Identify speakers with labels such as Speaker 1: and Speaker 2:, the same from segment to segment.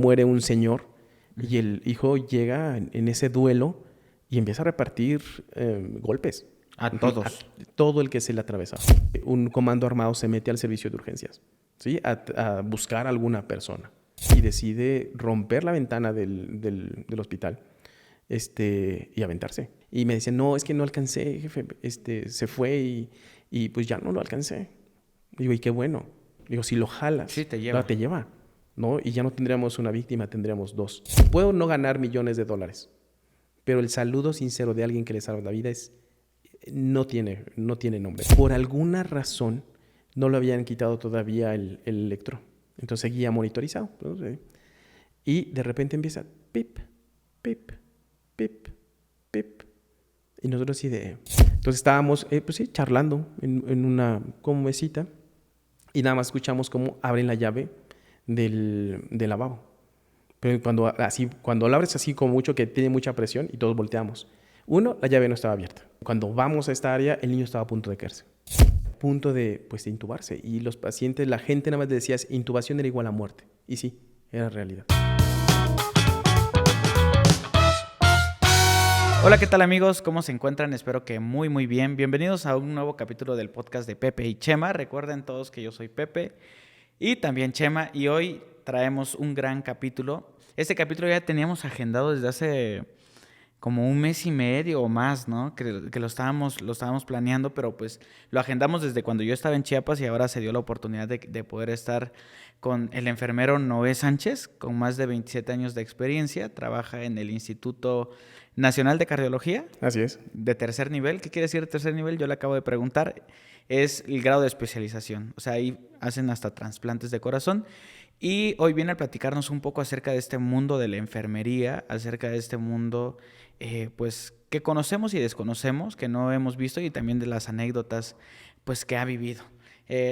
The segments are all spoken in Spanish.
Speaker 1: muere un señor y el hijo llega en ese duelo y empieza a repartir golpes.
Speaker 2: A todos.
Speaker 1: Todo el que se le atravesa. Un comando armado se mete al servicio de urgencias, ¿sí? A buscar a alguna persona y decide romper la ventana del hospital y aventarse. Y me decían, no, es que no alcancé, jefe. Se fue y pues ya no lo alcancé. Digo, y qué bueno. Digo, si lo jalas,
Speaker 2: Sí, te lleva.
Speaker 1: te lleva, ¿no? Y ya no tendríamos una víctima, tendríamos dos. Puedo no ganar millones de dólares, pero el saludo sincero de alguien que le salva la vida no tiene nombre. Por alguna razón no lo habían quitado todavía el electro. Entonces seguía monitorizado, ¿no? Y de repente empieza pip, pip, pip, pip. Y nosotros así de... Entonces estábamos, pues sí, charlando en una como mesita y nada más escuchamos cómo abren la llave del lavabo. Pero cuando lo abres así como mucho, que tiene mucha presión y todos volteamos. Uno, la llave no estaba abierta. Cuando vamos a esta área, el niño estaba a punto de caerse. A punto de intubarse. Y los pacientes, la gente nada más decía, intubación era igual a muerte. Y sí, era realidad.
Speaker 2: Hola, ¿qué tal amigos? ¿Cómo se encuentran? Espero que muy muy bien. Bienvenidos a un nuevo capítulo del podcast de Pepe y Chema. Recuerden todos que yo soy Pepe y también Chema y hoy traemos un gran capítulo. Este capítulo ya teníamos agendado desde hace como un mes y medio o más, ¿no? Que lo estábamos planeando, pero pues lo agendamos desde cuando yo estaba en Chiapas y ahora se dio la oportunidad de poder estar con el enfermero Noé Sánchez, con más de 27 años de experiencia. Trabaja en el Instituto Nacional de Cardiología.
Speaker 1: Así es.
Speaker 2: De tercer nivel. ¿Qué quiere decir tercer nivel? Yo le acabo de preguntar. Es el grado de especialización. O sea, ahí hacen hasta trasplantes de corazón. Y hoy viene a platicarnos un poco acerca de este mundo de la enfermería, acerca de este mundo pues que conocemos y desconocemos, que no hemos visto, y también de las anécdotas pues que ha vivido.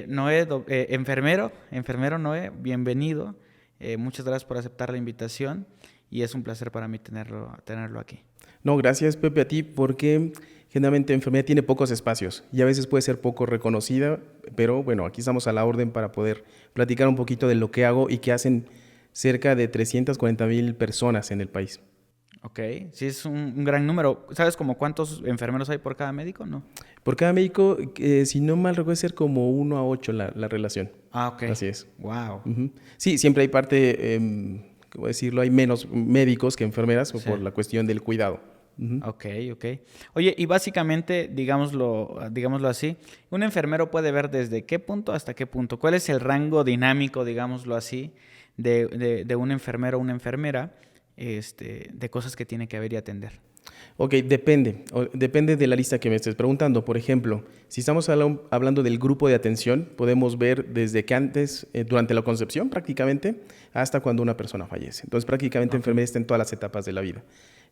Speaker 2: Noé, enfermero Noé, bienvenido. Muchas gracias por aceptar la invitación y es un placer para mí tenerlo aquí.
Speaker 1: No, gracias Pepe a ti, porque generalmente enfermería tiene pocos espacios y a veces puede ser poco reconocida, pero bueno, aquí estamos a la orden para poder platicar un poquito de lo que hago y que hacen cerca de 340,000 personas en el país.
Speaker 2: Ok, sí es un gran número. ¿Sabes como cuántos enfermeros hay por cada médico? No.
Speaker 1: Por cada médico, si no mal recuerdo, ser como 1 a 8 la relación.
Speaker 2: Ah, ok.
Speaker 1: Así es.
Speaker 2: Wow.
Speaker 1: Uh-huh. Sí, siempre hay parte, ¿cómo decirlo? Hay menos médicos que enfermeras, sí, por la cuestión del cuidado. Uh-huh.
Speaker 2: Ok. Oye, y básicamente, digámoslo así, un enfermero puede ver desde qué punto hasta qué punto. ¿Cuál es el rango dinámico, digámoslo así, de un enfermero o una enfermera, de cosas que tiene que ver y atender?
Speaker 1: Ok, depende de la lista que me estés preguntando. Por ejemplo, si estamos hablando del grupo de atención, podemos ver desde que antes, durante la concepción prácticamente, hasta cuando una persona fallece. Entonces prácticamente enfermería está en todas las etapas de la vida.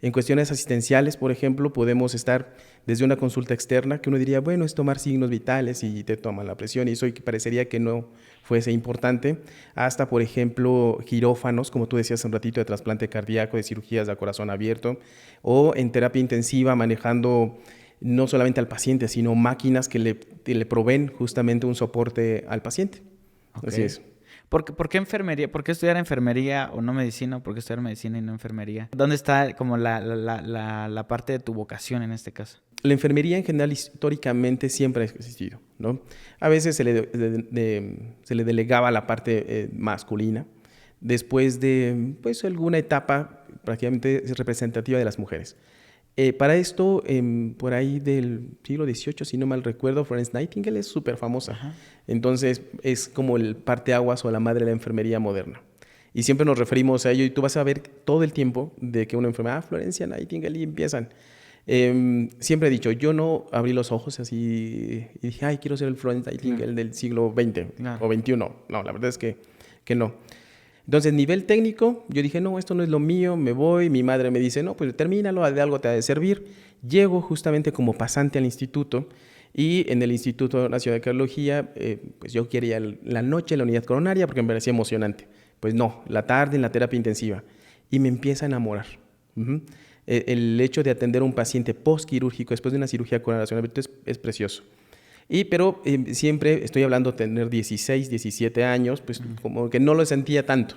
Speaker 1: En cuestiones asistenciales, por ejemplo, podemos estar desde una consulta externa, que uno diría, bueno, es tomar signos vitales y te toman la presión, y eso parecería que no fuese importante, hasta, por ejemplo, quirófanos, como tú decías un ratito, de trasplante cardíaco, de cirugías de corazón abierto, o en terapia intensiva, manejando no solamente al paciente, sino máquinas que le proveen justamente un soporte al paciente. Okay. Así es.
Speaker 2: ¿Por qué enfermería? ¿Por qué estudiar enfermería o no medicina? ¿Por qué estudiar medicina y no enfermería? ¿Dónde está como la parte de tu vocación en este caso?
Speaker 1: La enfermería en general históricamente siempre ha existido, ¿no? A veces se le delegaba la parte masculina, después de pues, alguna etapa prácticamente representativa de las mujeres. Para esto, por ahí del siglo XVIII, si no mal recuerdo, Florence Nightingale es súper famosa. Ajá. Entonces, es como el parteaguas o la madre de la enfermería moderna. Y siempre nos referimos a ello, y tú vas a ver todo el tiempo de que una enfermera, Florencia Nightingale, y empiezan. Siempre he dicho, yo no abrí los ojos así y dije, ay, quiero ser el Florence Nightingale del siglo XX o XXI. No, la verdad es que no. Entonces, nivel técnico, yo dije, no, esto no es lo mío, me voy. Mi madre me dice, no, pues termínalo, de algo te ha de servir. Llego justamente como pasante al instituto, y en el Instituto Nacional de Cardiología, pues yo quería la noche, la unidad coronaria, porque me parecía emocionante. Pues no, la tarde en la terapia intensiva. Y me empieza a enamorar. Uh-huh. El hecho de atender a un paciente postquirúrgico después de una cirugía coronaria es precioso. Pero siempre estoy hablando de tener 16, 17 años, pues como que no lo sentía tanto.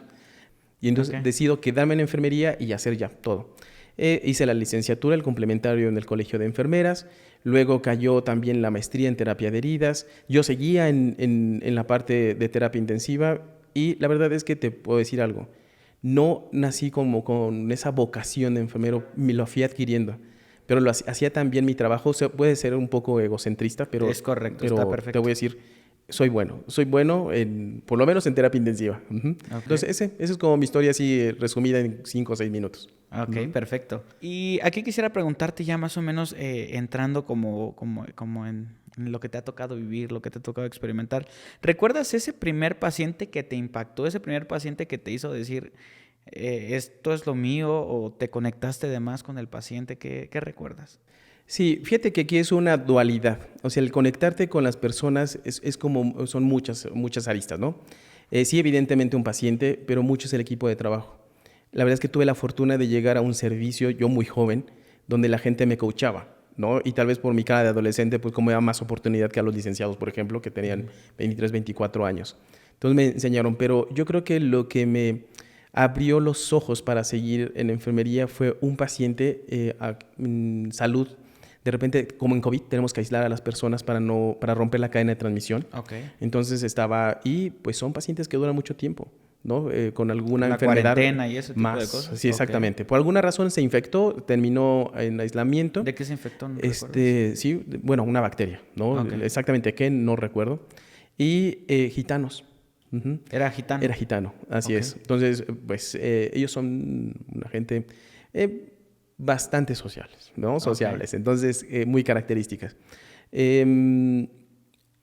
Speaker 1: Y entonces decido quedarme en enfermería y hacer ya todo. Hice la licenciatura, el complementario en el Colegio de Enfermeras. Luego cayó también la maestría en terapia de heridas. Yo seguía en la parte de terapia intensiva y la verdad es que te puedo decir algo. No nací como con esa vocación de enfermero, me lo fui adquiriendo. Pero lo hacía también mi trabajo. O sea, puede ser un poco egocentrista, pero,
Speaker 2: Es correcto,
Speaker 1: pero
Speaker 2: está perfecto.
Speaker 1: te voy a decir, soy bueno por lo menos en terapia intensiva. Entonces, esa es como mi historia así resumida en 5 o 6 minutos.
Speaker 2: Ok, perfecto. Y aquí quisiera preguntarte ya más o menos entrando como en lo que te ha tocado vivir, lo que te ha tocado experimentar. ¿Recuerdas ese primer paciente que te impactó, ese primer paciente que te hizo decir, esto es lo mío, o te conectaste de más con el paciente? ¿Qué recuerdas?
Speaker 1: Sí, fíjate que aquí es una dualidad. O sea, el conectarte con las personas es como, son muchas aristas, ¿no? Sí, evidentemente un paciente, pero mucho es el equipo de trabajo. La verdad es que tuve la fortuna de llegar a un servicio, yo muy joven, donde la gente me coachaba, ¿no? Y tal vez por mi cara de adolescente, pues como era más oportunidad que a los licenciados, por ejemplo, que tenían 23, 24 años. Entonces me enseñaron, pero yo creo que lo que me abrió los ojos para seguir en enfermería fue un paciente salud. De repente, como en COVID, tenemos que aislar a las personas para romper la cadena de transmisión. Entonces y pues son pacientes que duran mucho tiempo, ¿no? Con alguna enfermedad.
Speaker 2: Cuarentena y ese tipo de cosas.
Speaker 1: Sí, exactamente. Por alguna razón se infectó, terminó en aislamiento.
Speaker 2: ¿De qué se infectó? ¿No
Speaker 1: sí, bueno, una bacteria, ¿no? Exactamente qué, no recuerdo. Y gitanos.
Speaker 2: ¿Era gitano?
Speaker 1: Era gitano, así es. Entonces, pues ellos son una gente bastante sociales, ¿no? Sociables, entonces muy características.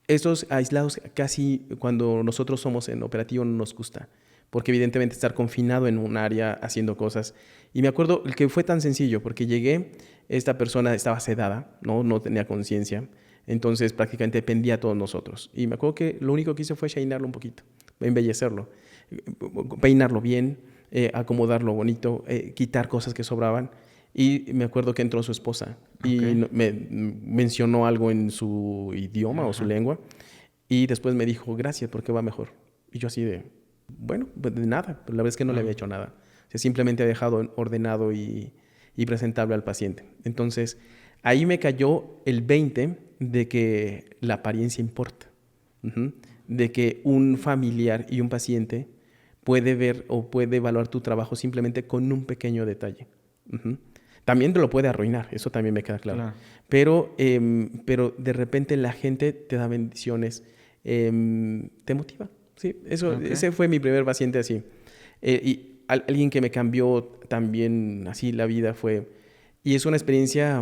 Speaker 1: Estos aislados casi cuando nosotros somos en operativo no nos gusta, porque evidentemente estar confinado en un área haciendo cosas. Y me acuerdo que fue tan sencillo, porque llegué, esta persona estaba sedada, no tenía conciencia, entonces prácticamente dependía de todos nosotros. Y me acuerdo que lo único que hice fue shinarlo un poquito, embellecerlo, peinarlo bien, acomodarlo bonito, quitar cosas que sobraban. Y me acuerdo que entró su esposa y me mencionó algo en su idioma o su lengua. Y después me dijo, gracias, porque va mejor. Y yo así de, bueno, pues de nada. Pero la verdad es que no le había hecho nada. O sea, simplemente ha dejado ordenado y presentable al paciente. Entonces, ahí me cayó el 20 de que la apariencia importa. De que un familiar y un paciente puede ver o puede evaluar tu trabajo simplemente con un pequeño detalle. También te lo puede arruinar, eso también me queda claro. Pero de repente la gente te da bendiciones, te motiva. ¿Sí? Ese fue mi primer paciente así. Y alguien que me cambió también así la vida fue... Y es una experiencia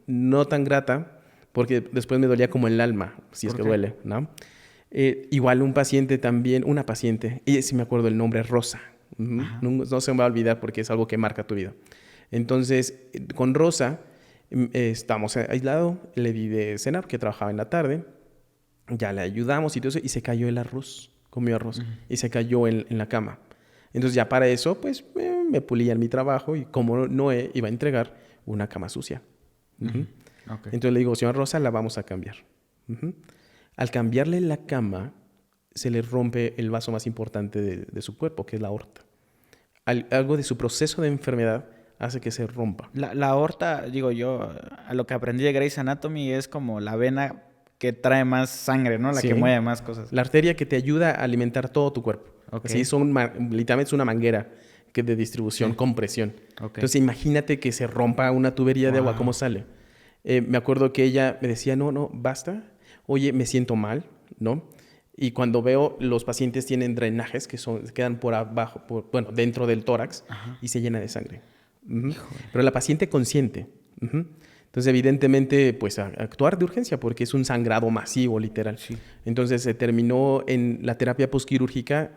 Speaker 1: no tan grata, porque después me dolía como el alma, si es que duele, ¿no? Igual un paciente también, una paciente, y sí me acuerdo el nombre, Rosa. No se me va a olvidar porque es algo que marca tu vida. Entonces, con Rosa, estamos aislados, le di de cenar porque trabajaba en la tarde, ya le ayudamos y todo eso, y se cayó el arroz, comió arroz, y se cayó en la cama. Entonces, ya para eso, pues, me pulía en mi trabajo y como Noé iba a entregar una cama sucia. Entonces le digo, señora Rosa, la vamos a cambiar. Al cambiarle la cama, se le rompe el vaso más importante de su cuerpo, que es la aorta. Algo de su proceso de enfermedad hace que se rompa.
Speaker 2: La aorta, digo yo, a lo que aprendí de Grey's Anatomy es como la vena que trae más sangre, ¿no? La que mueve más cosas.
Speaker 1: La arteria que te ayuda a alimentar todo tu cuerpo. Así literalmente es una manguera de distribución con presión. Entonces imagínate que se rompa una tubería de agua, ¿cómo sale? Me acuerdo que ella me decía, no, basta. Oye, me siento mal, ¿no? Y cuando veo, los pacientes tienen drenajes que quedan por abajo, dentro del tórax y se llena de sangre. Pero la paciente consciente. Entonces, evidentemente, pues actuar de urgencia porque es un sangrado masivo, literal. Entonces, se terminó en la terapia postquirúrgica.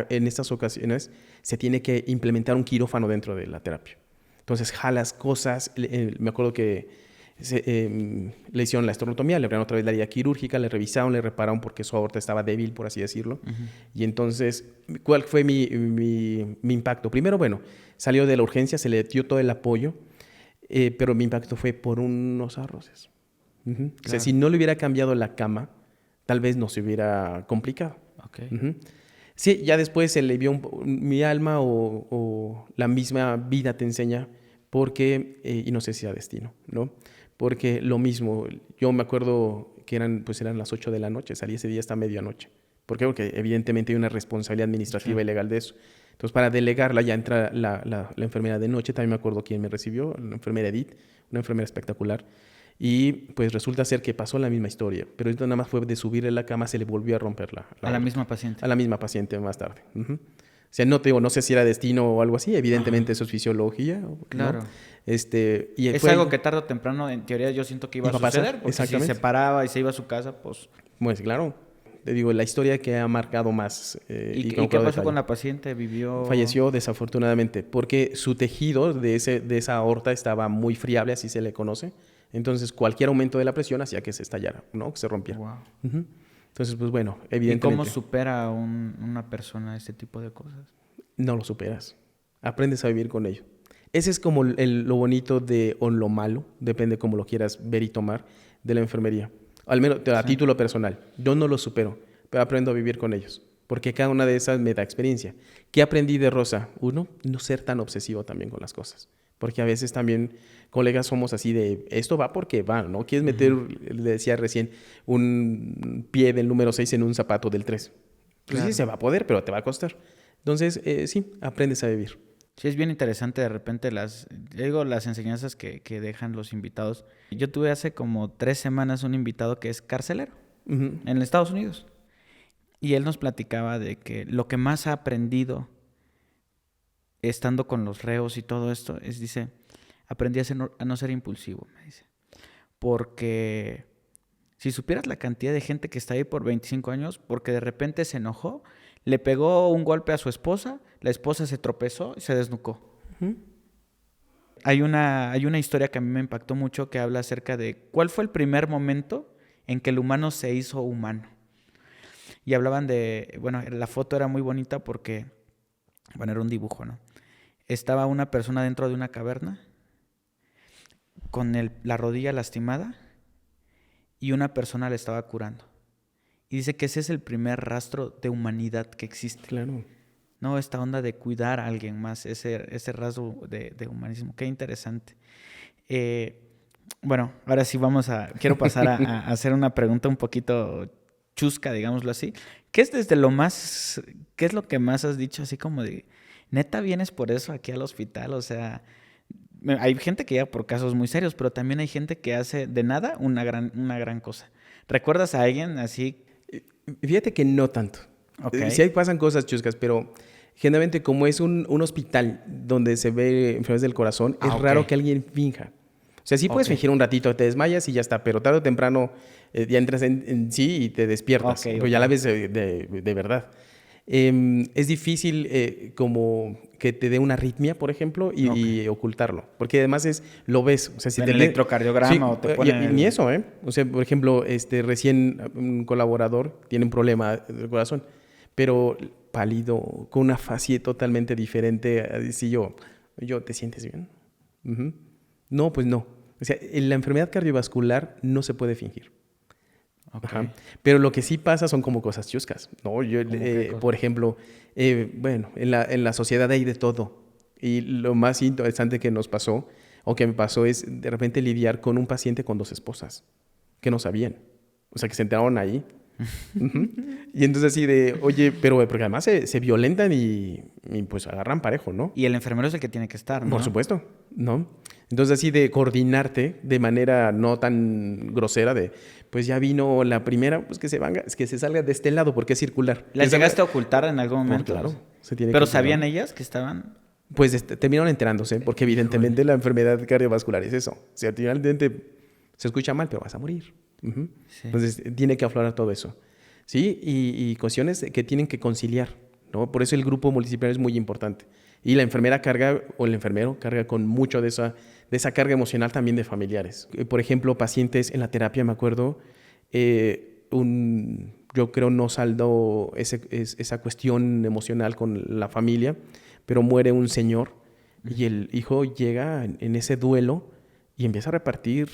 Speaker 1: En estas ocasiones se tiene que implementar un quirófano dentro de la terapia. Entonces, jalas cosas. Me acuerdo que le hicieron la esternotomía, le abrieron otra vez la herida quirúrgica, le revisaron, le repararon porque su aorta estaba débil, por así decirlo. Y entonces, ¿cuál fue mi impacto? Primero, bueno, salió de la urgencia, se le dio todo el apoyo, pero mi impacto fue por unos arroces. O sea, si no le hubiera cambiado la cama, tal vez no se hubiera complicado. Sí, ya después se le vio mi alma o la misma vida te enseña porque, y no sé si era destino, ¿no? Porque lo mismo, yo me acuerdo que eran las 8 de la noche, salí ese día hasta medianoche. ¿Por qué? Porque evidentemente hay una responsabilidad administrativa y legal de eso. Entonces, para delegarla ya entra la enfermera de noche, también me acuerdo quién me recibió, la enfermera Edith, una enfermera espectacular. Y pues resulta ser que pasó la misma historia, pero esto nada más fue de subirle la cama, se le volvió a romper la
Speaker 2: A la
Speaker 1: aorta.
Speaker 2: misma paciente.
Speaker 1: A la misma paciente más tarde. Uh-huh. O sea, no te digo, no sé si era destino o algo así, evidentemente eso es fisiología,
Speaker 2: Claro.
Speaker 1: ¿no? Y
Speaker 2: Es algo que tarde o temprano, en teoría, yo siento que iba a suceder, porque si se paraba y se iba a su casa, pues...
Speaker 1: Pues claro, te digo, la historia que ha marcado más.
Speaker 2: ¿Y qué pasó con la paciente? ¿Vivió?
Speaker 1: Falleció desafortunadamente, porque su tejido de esa aorta estaba muy friable, así se le conoce. Entonces, cualquier aumento de la presión hacía que se estallara, ¿no? Que se rompiera.
Speaker 2: Wow.
Speaker 1: Uh-huh. Entonces, pues bueno, evidentemente...
Speaker 2: ¿Y cómo supera una persona este tipo de cosas?
Speaker 1: No lo superas. Aprendes a vivir con ello. Ese es como lo bonito o lo malo, depende cómo lo quieras ver y tomar, de la enfermería. Al menos a título personal. Yo no lo supero, pero aprendo a vivir con ellos. Porque cada una de esas me da experiencia. ¿Qué aprendí de Rosa? Uno, no ser tan obsesivo también con las cosas. Porque a veces también, colegas, somos así de, esto va porque va, ¿no? Quieres meter, le decía recién, un pie del número 6 en un zapato del 3. Pues claro. Sí, se va a poder, pero te va a costar. Entonces, sí, aprendes a vivir.
Speaker 2: Sí, es bien interesante de repente las enseñanzas que dejan los invitados. Yo tuve hace como 3 semanas un invitado que es carcelero en Estados Unidos. Y él nos platicaba de que lo que más ha aprendido estando con los reos y todo esto es, dice, aprendí a no ser impulsivo, me dice. Porque si supieras la cantidad de gente que está ahí por 25 años, porque de repente se enojó, le pegó un golpe a su esposa, la esposa se tropezó y se desnucó. Uh-huh. Hay una historia que a mí me impactó mucho que habla acerca de cuál fue el primer momento en que el humano se hizo humano. Y hablaban de, bueno, la foto era muy bonita porque, bueno, era un dibujo, ¿no? Estaba una persona dentro de una caverna con la rodilla lastimada y una persona le estaba curando. Y dice que ese es el primer rastro de humanidad que existe.
Speaker 1: Claro.
Speaker 2: No, esta onda de cuidar a alguien más, ese rasgo de humanismo. Qué interesante. Bueno, ahora sí quiero pasar a hacer una pregunta un poquito chusca, digámoslo así. ¿Qué es lo que más has dicho así como de, neta vienes por eso aquí al hospital? O sea, hay gente que llega por casos muy serios, pero también hay gente que hace de nada una gran cosa. ¿Recuerdas a alguien así?
Speaker 1: Fíjate que no tanto.
Speaker 2: Okay.
Speaker 1: Sí pasan cosas chuscas, pero generalmente como es un hospital donde se ve enfermedades del corazón, es raro que alguien finja. O sea, sí puedes fingir un ratito, te desmayas y ya está, pero tarde o temprano ya entras en sí y te despiertas. Pero ya la ves de verdad. Es difícil como que te dé una arritmia, por ejemplo, y ocultarlo. Porque además lo ves. O sea, si
Speaker 2: el electrocardiograma o te ponen...
Speaker 1: Ni eso, ¿eh? O sea, por ejemplo, recién un colaborador tiene un problema del corazón, pero pálido, con una facie totalmente diferente. Así yo, ¿te sientes bien? Uh-huh. No, pues no. O sea, en la enfermedad cardiovascular no se puede fingir. Okay. Pero lo que sí pasa son como cosas chuscas, ¿no? Por ejemplo, bueno, en la sociedad hay de todo. Y lo más interesante que nos pasó, o que me pasó, es de repente lidiar con un paciente con 2 esposas que no sabían. O sea, que se enteraron ahí. Uh-huh. Y entonces así de, oye, pero porque además se violentan y pues agarran parejo, ¿no?
Speaker 2: Y el enfermero es el que tiene que estar, ¿no?
Speaker 1: Por supuesto, ¿no? Entonces así de coordinarte de manera no tan grosera de, pues ya vino la primera, pues que se salga de este lado porque es circular.
Speaker 2: ¿Las llegaste a ocultar en algún momento?
Speaker 1: Claro.
Speaker 2: ¿Pero sabían ellas que estaban...?
Speaker 1: Pues terminaron enterándose porque evidentemente la enfermedad cardiovascular es eso. O sea, finalmente se escucha mal, pero vas a morir. Uh-huh. Sí. Entonces tiene que aflorar todo eso. ¿Sí? Y cuestiones que tienen que conciliar, ¿no? Por eso el grupo multidisciplinario es muy importante. Y la enfermera o el enfermero carga con mucho de esa carga emocional también de familiares. Por ejemplo, pacientes en la terapia, me acuerdo, yo creo no saldó esa cuestión emocional con la familia, pero muere un señor y el hijo llega en ese duelo y empieza a repartir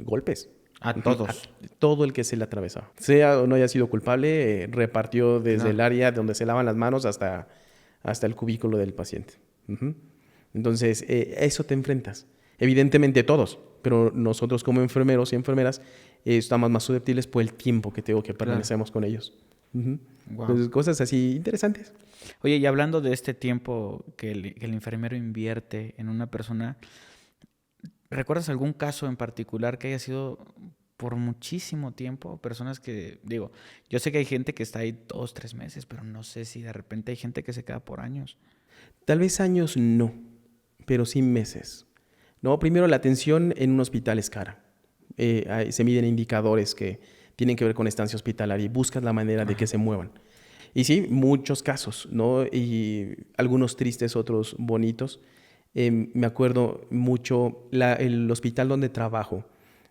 Speaker 1: golpes.
Speaker 2: A todos.
Speaker 1: Todo el que se le atravesaba. Sea o no haya sido culpable, repartió desde el área donde se lavan las manos hasta el cubículo del paciente. Entonces, a eso te enfrentas. Evidentemente todos, pero nosotros como enfermeros y enfermeras estamos más susceptibles por el tiempo que permanecemos con ellos.
Speaker 2: Wow.
Speaker 1: Entonces, cosas así interesantes.
Speaker 2: Oye, y hablando de este tiempo que el enfermero invierte en una persona, ¿recuerdas algún caso en particular que haya sido por muchísimo tiempo? Personas que, digo, yo sé que hay gente que está ahí 2, 3 meses, pero no sé si de repente hay gente que se queda por años.
Speaker 1: Tal vez años no, pero sí meses. No, primero la atención en un hospital es cara. Se miden indicadores que tienen que ver con estancia hospitalaria y buscas la manera de que se muevan. Y sí, muchos casos, ¿no? Y algunos tristes, otros bonitos. Me acuerdo mucho, el hospital donde trabajo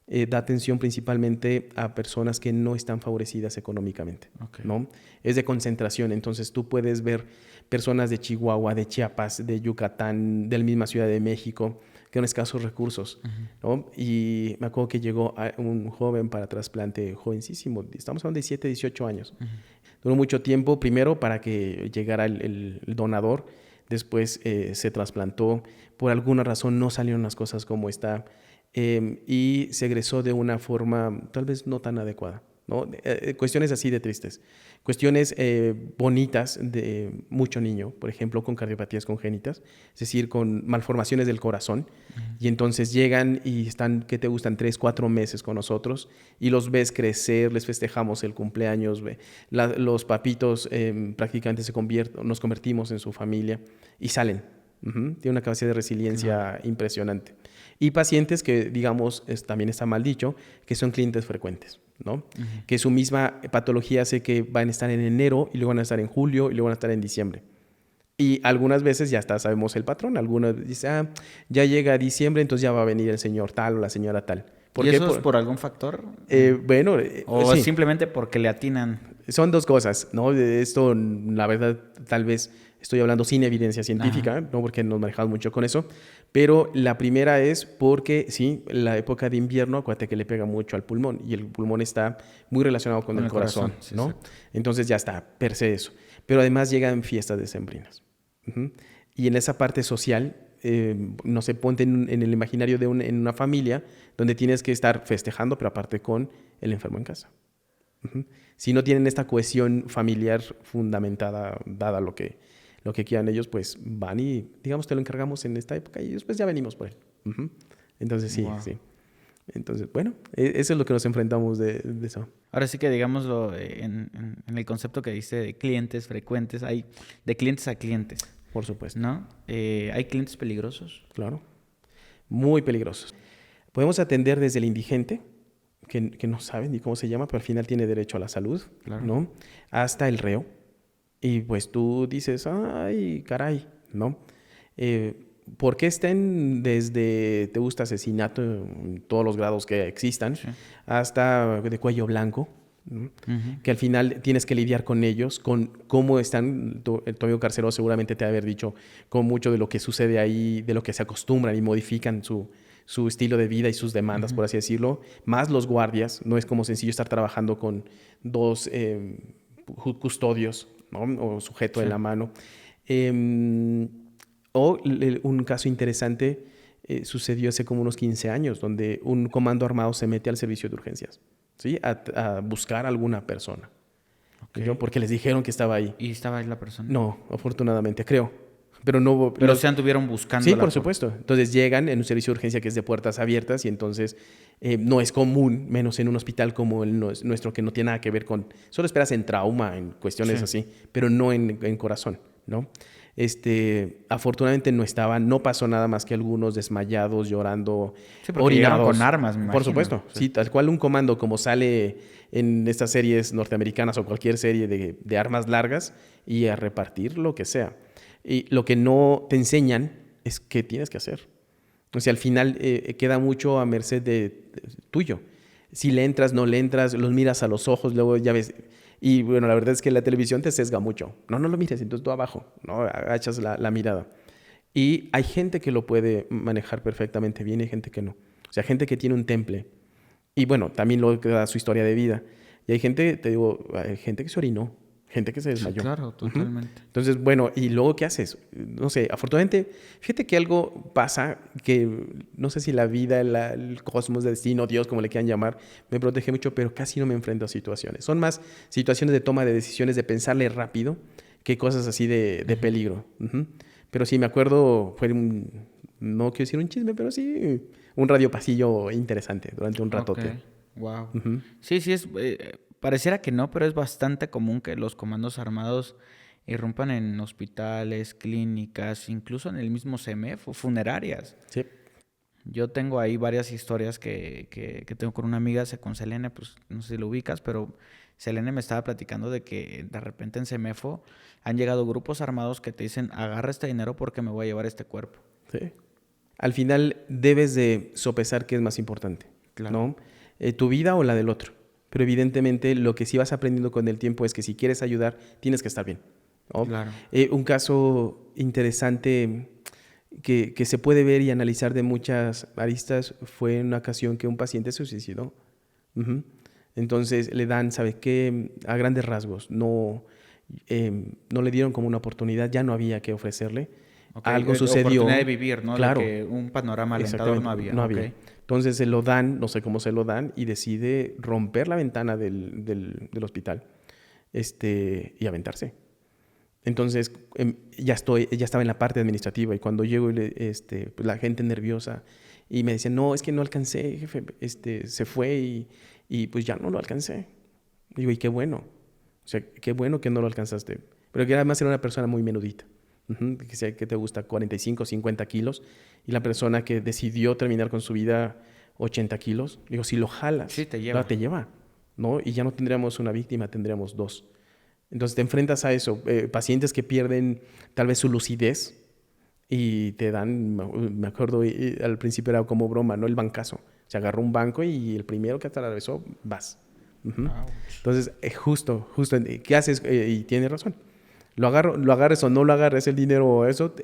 Speaker 1: da atención principalmente a personas que no están favorecidas económicamente, ¿no? Es de concentración, entonces tú puedes ver personas de Chihuahua, de Chiapas, de Yucatán, de la misma Ciudad de México, que son escasos recursos, ¿no? Y me acuerdo que llegó un joven para trasplante, jovencísimo, estamos hablando de 17, 18 años. Duró mucho tiempo, primero para que llegara el donador, después se trasplantó, por alguna razón no salieron las cosas como está, y se egresó de una forma tal vez no tan adecuada, ¿no? Cuestiones así de tristes. Cuestiones bonitas de mucho niño, por ejemplo, con cardiopatías congénitas, es decir, con malformaciones del corazón. Y entonces llegan y están, ¿qué te gustan? 3, 4 meses con nosotros y los ves crecer, les festejamos el cumpleaños, los papitos prácticamente nos convertimos en su familia y salen. Tiene una capacidad de resiliencia impresionante. Y pacientes que, digamos, también está mal dicho, que son clientes frecuentes, ¿no? Que su misma patología hace que van a estar en enero y luego van a estar en julio y luego van a estar en diciembre. Y algunas veces ya sabemos el patrón. Algunos dicen, ya llega diciembre, entonces ya va a venir el señor tal o la señora tal.
Speaker 2: ¿Y eso es por algún factor?
Speaker 1: Bueno,
Speaker 2: ¿O
Speaker 1: sí.
Speaker 2: simplemente porque le atinan?
Speaker 1: Son dos cosas, ¿no? Esto, la verdad, tal vez estoy hablando sin evidencia científica, no porque nos manejamos mucho con eso, pero la primera es porque, sí, la época de invierno, acuérdate que le pega mucho al pulmón y el pulmón está muy relacionado con el corazón, sí, ¿no? Exacto. Entonces ya está, per se eso. Pero además llegan fiestas decembrinas. Y en esa parte social, no sé, ponte en el imaginario en una familia donde tienes que estar festejando, pero aparte con el enfermo en casa. Si no tienen esta cohesión familiar fundamentada, dada lo que quieran ellos, pues van y, digamos, te lo encargamos en esta época y después ya venimos por él. Entonces, sí, wow. Sí. Entonces, bueno, eso es lo que nos enfrentamos de eso.
Speaker 2: Ahora sí que, digámoslo, en el concepto que dice de clientes frecuentes, hay de clientes a clientes.
Speaker 1: Por supuesto.
Speaker 2: ¿No? ¿Hay clientes peligrosos?
Speaker 1: Claro, muy peligrosos. Podemos atender desde el indigente, que no sabe ni cómo se llama, pero al final tiene derecho a la salud, claro, ¿no? Hasta el reo. Y pues tú dices, ay, caray, ¿no? ¿Por qué estén desde, te gusta asesinato en todos los grados que existan, sí, hasta de cuello blanco, ¿no? Que al final tienes que lidiar con ellos, con cómo están, tu amigo carcelero seguramente te ha de haber dicho con mucho de lo que sucede ahí, de lo que se acostumbran y modifican su estilo de vida y sus demandas, por así decirlo, más los guardias. No es como sencillo estar trabajando con 2 custodios, ¿no? O sujeto de la mano. O un caso interesante sucedió hace como unos 15 años, donde un comando armado se mete al servicio de urgencias, ¿sí? A buscar a alguna persona. Okay. Porque les dijeron que estaba ahí.
Speaker 2: ¿Y estaba ahí la persona?
Speaker 1: No, afortunadamente, creo. Pero no.
Speaker 2: Pero se anduvieron buscando.
Speaker 1: Sí, por supuesto. Entonces llegan en un servicio de urgencia que es de puertas abiertas y entonces no es común, menos en un hospital como el nuestro, que no tiene nada que ver con... Solo esperas en trauma, en cuestiones así, pero no en corazón, ¿no? Afortunadamente no pasó nada más que algunos desmayados, llorando,
Speaker 2: orinados. Con armas, me imagino.
Speaker 1: Por supuesto, sí, tal cual un comando como sale en estas series norteamericanas o cualquier serie de armas largas y a repartir lo que sea. Y lo que no te enseñan es qué tienes que hacer. O sea, al final queda mucho a merced de tuyo. Si le entras, no le entras, los miras a los ojos, luego ya ves... Y bueno, la verdad es que la televisión te sesga mucho. No lo mires, entonces tú abajo, ¿no? Agachas la mirada. Y hay gente que lo puede manejar perfectamente bien y hay gente que no. O sea, gente que tiene un temple Y bueno, también lo que da su historia de vida. Y hay gente, te digo, hay gente que se orinó, gente que se
Speaker 2: Sí,
Speaker 1: desmayó.
Speaker 2: claro, totalmente.
Speaker 1: Entonces, bueno, ¿y luego qué haces? No sé, afortunadamente, fíjate que algo pasa que no sé si la vida, el cosmos, el destino, Dios, como le quieran llamar, me protege mucho, pero casi no me enfrento a situaciones. Son más situaciones de toma de decisiones, de pensarle rápido, que cosas así de peligro. Pero sí, me acuerdo, no quiero decir un chisme, pero sí, un radio pasillo interesante durante un
Speaker 2: Ok,
Speaker 1: ratote.
Speaker 2: wow.
Speaker 1: Ujú.
Speaker 2: Sí, sí, pareciera que no, pero es bastante común que los comandos armados irrumpan en hospitales, clínicas, incluso en el mismo CEMEF o funerarias.
Speaker 1: Sí,
Speaker 2: Yo tengo ahí varias historias que tengo con una amiga, con Selene, pues no sé si lo ubicas, pero Selene me estaba platicando de que de repente en CEMEFO han llegado grupos armados que te dicen, agarra este dinero porque me voy a llevar este cuerpo.
Speaker 1: sí. Al final debes de sopesar qué es más importante,
Speaker 2: Claro,
Speaker 1: ¿no? Tu vida o la del otro. Pero evidentemente lo que sí vas aprendiendo con el tiempo es que si quieres ayudar, tienes que estar bien, ¿no?
Speaker 2: claro.
Speaker 1: Un caso interesante que se puede ver y analizar de muchas aristas fue en una ocasión que un paciente se suicidó. Ujú. Entonces le dan, ¿sabes qué? A grandes rasgos, no le dieron como una oportunidad, ya no había que ofrecerle.
Speaker 2: Ok,
Speaker 1: Algo
Speaker 2: oportunidad de
Speaker 1: sucedió,
Speaker 2: vivir, ¿no? De
Speaker 1: claro,
Speaker 2: que un panorama alentador no
Speaker 1: exactamente,
Speaker 2: había,
Speaker 1: no
Speaker 2: ok.
Speaker 1: había. Entonces se lo dan, no sé cómo se lo dan, y decide romper la ventana del hospital, y aventarse. Entonces ya estaba en la parte administrativa y cuando llego pues, la gente nerviosa y me decían, no, es que no alcancé, jefe, se fue y pues ya no lo alcancé. Digo, y qué bueno, o sea, qué bueno que no lo alcanzaste. Pero que además era una persona muy menudita, que te gusta 45, 50 kilos y la persona que decidió terminar con su vida 80 kilos, digo, si lo
Speaker 2: Sí,
Speaker 1: jalas,
Speaker 2: te lleva.
Speaker 1: te lleva, ¿no? Y ya no tendríamos una víctima, tendríamos dos. Entonces te enfrentas a eso, pacientes que pierden tal vez su lucidez y te dan, me acuerdo, al principio era como broma, ¿no? El bancazo. Se agarró un banco y el primero que atravesó, vas. Ujú.
Speaker 2: Ouch.
Speaker 1: Entonces, justo, ¿qué haces? Y tienes razón. Lo agarres o no lo agarres el dinero o eso,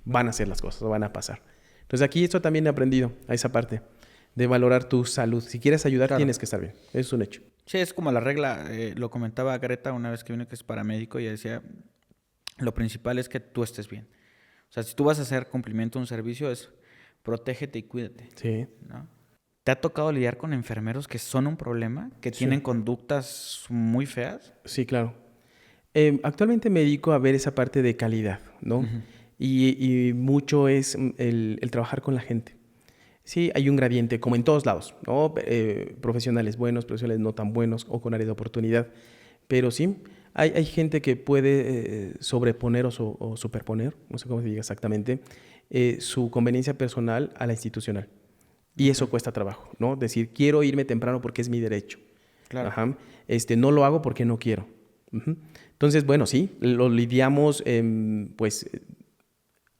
Speaker 1: van a hacer las cosas, van a pasar. Entonces aquí esto también he aprendido, a esa parte, de valorar tu salud. Si quieres ayudar,
Speaker 2: Claro.
Speaker 1: tienes que estar bien. Eso es un hecho.
Speaker 2: Sí, es como la regla, lo comentaba Greta una vez que vino que es paramédico y ella decía, lo principal es que tú estés bien. O sea, si tú vas a hacer cumplimiento de un servicio es protégete y cuídate,
Speaker 1: Sí,
Speaker 2: ¿no? ¿Te ha tocado lidiar con enfermeros que son un problema, que tienen
Speaker 1: sí,
Speaker 2: conductas muy feas?
Speaker 1: sí, claro. Actualmente me dedico a ver esa parte de calidad, ¿no?
Speaker 2: Ujú.
Speaker 1: Y mucho es el trabajar con la gente. Sí, hay un gradiente, como en todos lados, ¿no? Profesionales buenos, profesionales no tan buenos o con área de oportunidad. Pero sí, hay gente que puede sobreponer o superponer, no sé cómo se diga exactamente, su conveniencia personal a la institucional. Y
Speaker 2: Ok,
Speaker 1: eso cuesta trabajo, ¿no? Decir, quiero irme temprano porque es mi derecho.
Speaker 2: claro.
Speaker 1: Ajá. No lo hago porque no quiero. Ujú. Entonces, bueno, sí, lo lidiamos, pues,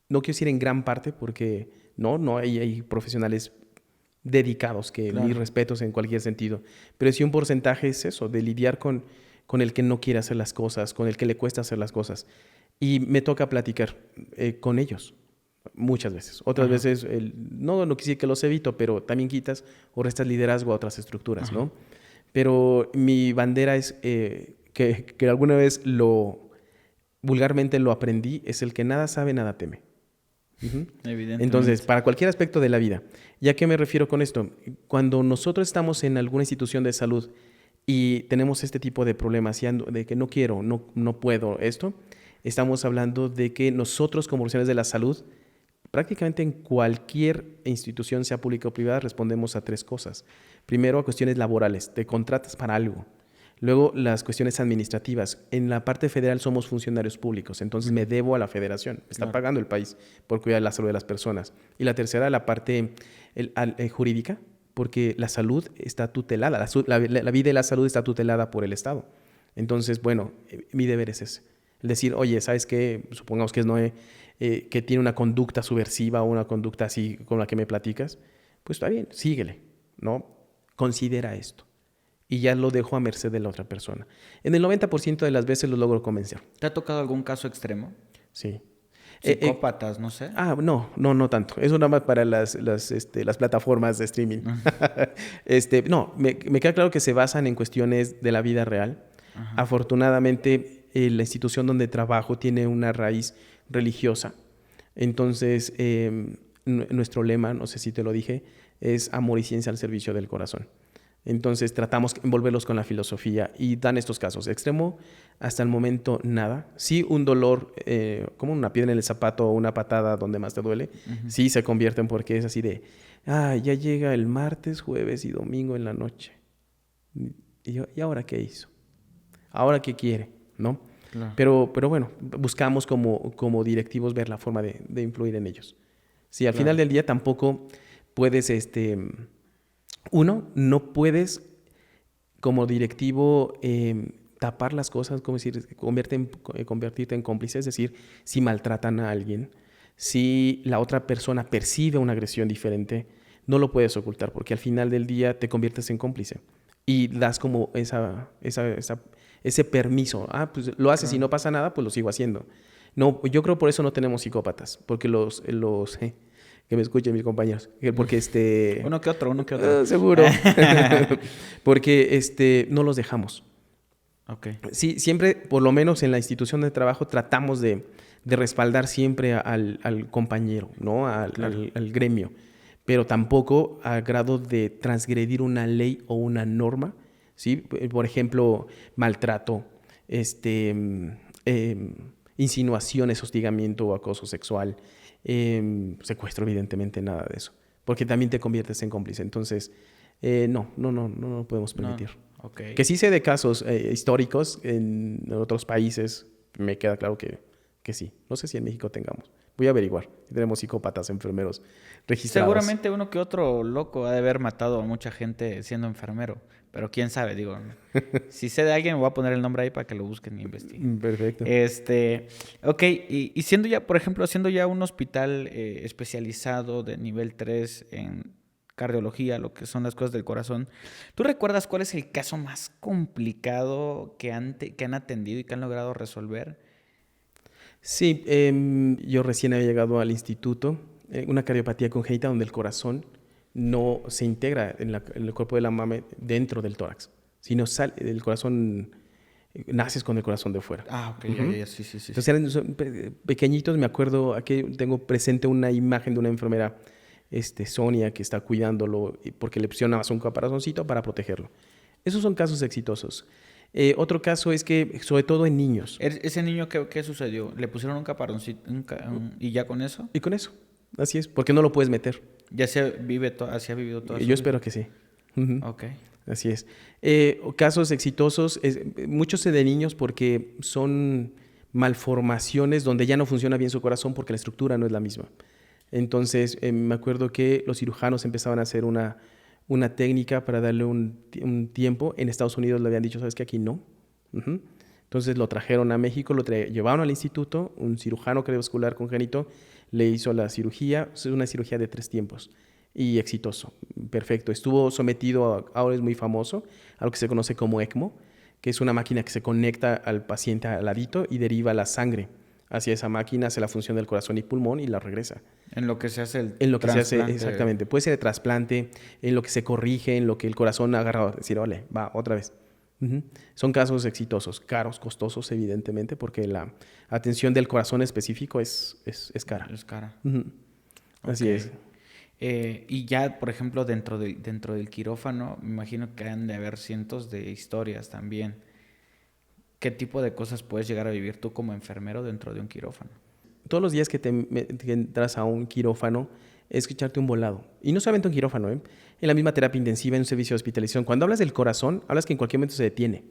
Speaker 1: no quiero decir en gran parte porque no hay profesionales dedicados, que mis
Speaker 2: Claro.
Speaker 1: respetos en cualquier sentido, pero sí un porcentaje es eso, de lidiar con el que no quiere hacer las cosas, con el que le cuesta hacer las cosas. Y me toca platicar con ellos muchas veces. Otras
Speaker 2: Ajá,
Speaker 1: veces, no quisiera que los evito, pero también quitas o restas liderazgo a otras estructuras,
Speaker 2: ajá.
Speaker 1: ¿no? Pero mi bandera es que alguna vez vulgarmente lo aprendí, es el que nada sabe, nada teme. Ujú. Entonces,
Speaker 2: Evidentemente.
Speaker 1: para cualquier aspecto de la vida, ¿ya qué me refiero con esto? Cuando nosotros estamos en alguna institución de salud y tenemos este tipo de problemas, de que no quiero, no puedo esto, estamos hablando de que nosotros como profesionales de la salud, prácticamente en cualquier institución, sea pública o privada, respondemos a tres cosas. Primero, a cuestiones laborales, te contratas para algo. Luego, las cuestiones administrativas. En la parte federal somos funcionarios públicos, entonces me
Speaker 2: Ujú,
Speaker 1: debo a la federación. Me está
Speaker 2: claro.
Speaker 1: pagando el país por cuidar la salud de las personas. Y la tercera, la parte jurídica, porque la salud está tutelada, la vida y la salud está tutelada por el Estado. Entonces, bueno, mi deber es ese. El decir, oye, ¿sabes qué? Supongamos que es Noé, que tiene una conducta subversiva o una conducta así con la que me platicas, pues está bien, síguele, ¿no? Considera esto. Y ya lo dejo a merced de la otra persona. En el 90% de las veces lo logro convencer,
Speaker 2: ¿Te ha tocado algún caso extremo?
Speaker 1: sí.
Speaker 2: Psicópatas, no sé.
Speaker 1: No tanto. Eso nada más para las plataformas de streaming. No, me queda claro que se basan en cuestiones de la vida real. Ajá. Afortunadamente, la institución donde trabajo tiene una raíz religiosa. Entonces, nuestro lema, no sé si te lo dije, es amor y ciencia al servicio del corazón. Entonces tratamos de envolverlos con la filosofía y dan estos casos. Extremo, hasta el momento nada. Sí, un dolor, como una piedra en el zapato o una patada donde más te duele, sí se convierten porque es así de, ya llega el martes, jueves y domingo en la noche. ¿Y ahora qué hizo? ¿Ahora qué quiere? ¿No? Claro. Pero bueno, buscamos como directivos ver la forma de influir en ellos. Sí, al final del día tampoco puedes, no puedes como directivo tapar las cosas, como decir, convertirte en cómplice. Es decir, si maltratan a alguien, si la otra persona percibe una agresión diferente, no lo puedes ocultar porque al final del día te conviertes en cómplice y das como ese permiso. Pues lo haces y no pasa nada, pues lo sigo haciendo. No, yo creo por eso no tenemos psicópatas, porque que me escuchen mis compañeros, porque
Speaker 2: uno que otro.
Speaker 1: Seguro. Porque no los dejamos.
Speaker 2: Okay.
Speaker 1: Sí, siempre, por lo menos en la institución de trabajo, tratamos de respaldar siempre al compañero, ¿no? Al gremio. Pero tampoco a grado de transgredir una ley o una norma, ¿sí? Por ejemplo, maltrato, insinuaciones, hostigamiento o acoso sexual, secuestro, evidentemente nada de eso, porque también te conviertes en cómplice. Entonces, no podemos permitir.
Speaker 2: No. Okay.
Speaker 1: Que sí sé de casos históricos en otros países, me queda claro que sí. No sé si en México tengamos. Voy a averiguar si tenemos psicópatas enfermeros registrados.
Speaker 2: Seguramente uno que otro loco ha de haber matado a mucha gente siendo enfermero. Pero quién sabe, digo. Si sé de alguien, me voy a poner el nombre ahí para que lo busquen y investiguen.
Speaker 1: Perfecto.
Speaker 2: Ok, y siendo ya, por ejemplo, siendo ya un hospital especializado de nivel 3 en cardiología, lo que son las cosas del corazón, ¿tú recuerdas cuál es el caso más complicado que han atendido y que han logrado resolver?
Speaker 1: Sí, yo recién había llegado al instituto, una cardiopatía congénita donde el corazón no se integra en el cuerpo de la mama dentro del tórax, sino sale del corazón, naces con el corazón de fuera.
Speaker 2: Ok, sí.
Speaker 1: Entonces eran pequeñitos, me acuerdo, aquí tengo presente una imagen de una enfermera, Sonia, que está cuidándolo porque le pusieron un caparazoncito para protegerlo. Esos son casos exitosos. Otro caso es que, sobre todo en niños.
Speaker 2: ¿Ese niño qué sucedió? ¿Le pusieron un caparazoncito y ya con eso?
Speaker 1: Y con eso, así es, porque no lo puedes meter.
Speaker 2: ¿Ya así ha vivido toda su vida?
Speaker 1: Yo espero que sí.
Speaker 2: Ok.
Speaker 1: Así es. Casos exitosos, muchos de niños porque son malformaciones donde ya no funciona bien su corazón porque la estructura no es la misma. Entonces, me acuerdo que los cirujanos empezaban a hacer una técnica para darle un tiempo. En Estados Unidos le habían dicho, ¿sabes qué? Aquí no. Entonces lo trajeron a México, llevaron al instituto, un cirujano cardiovascular congénito le hizo la cirugía, es una cirugía de 3 tiempos y exitoso, perfecto. Estuvo sometido, ahora es muy famoso, a lo que se conoce como ECMO, que es una máquina que se conecta al paciente al ladito y deriva la sangre hacia esa máquina, hace la función del corazón y pulmón y la regresa.
Speaker 2: En lo que se hace el
Speaker 1: En lo que se hace, exactamente. Puede ser de trasplante, en lo que se corrige, en lo que el corazón agarra, decir, ole, va, otra vez. Son casos exitosos, caros, costosos, evidentemente, porque la atención del corazón específico es cara.
Speaker 2: Es cara.
Speaker 1: Así es.
Speaker 2: Y ya, por ejemplo, dentro del quirófano, me imagino que han de haber cientos de historias también. ¿Qué tipo de cosas puedes llegar a vivir tú como enfermero dentro de un quirófano?
Speaker 1: Todos los días que entras a un quirófano, es echarte un volado. Y no solamente un quirófano, en la misma terapia intensiva, en un servicio de hospitalización. Cuando hablas del corazón, hablas que en cualquier momento se detiene.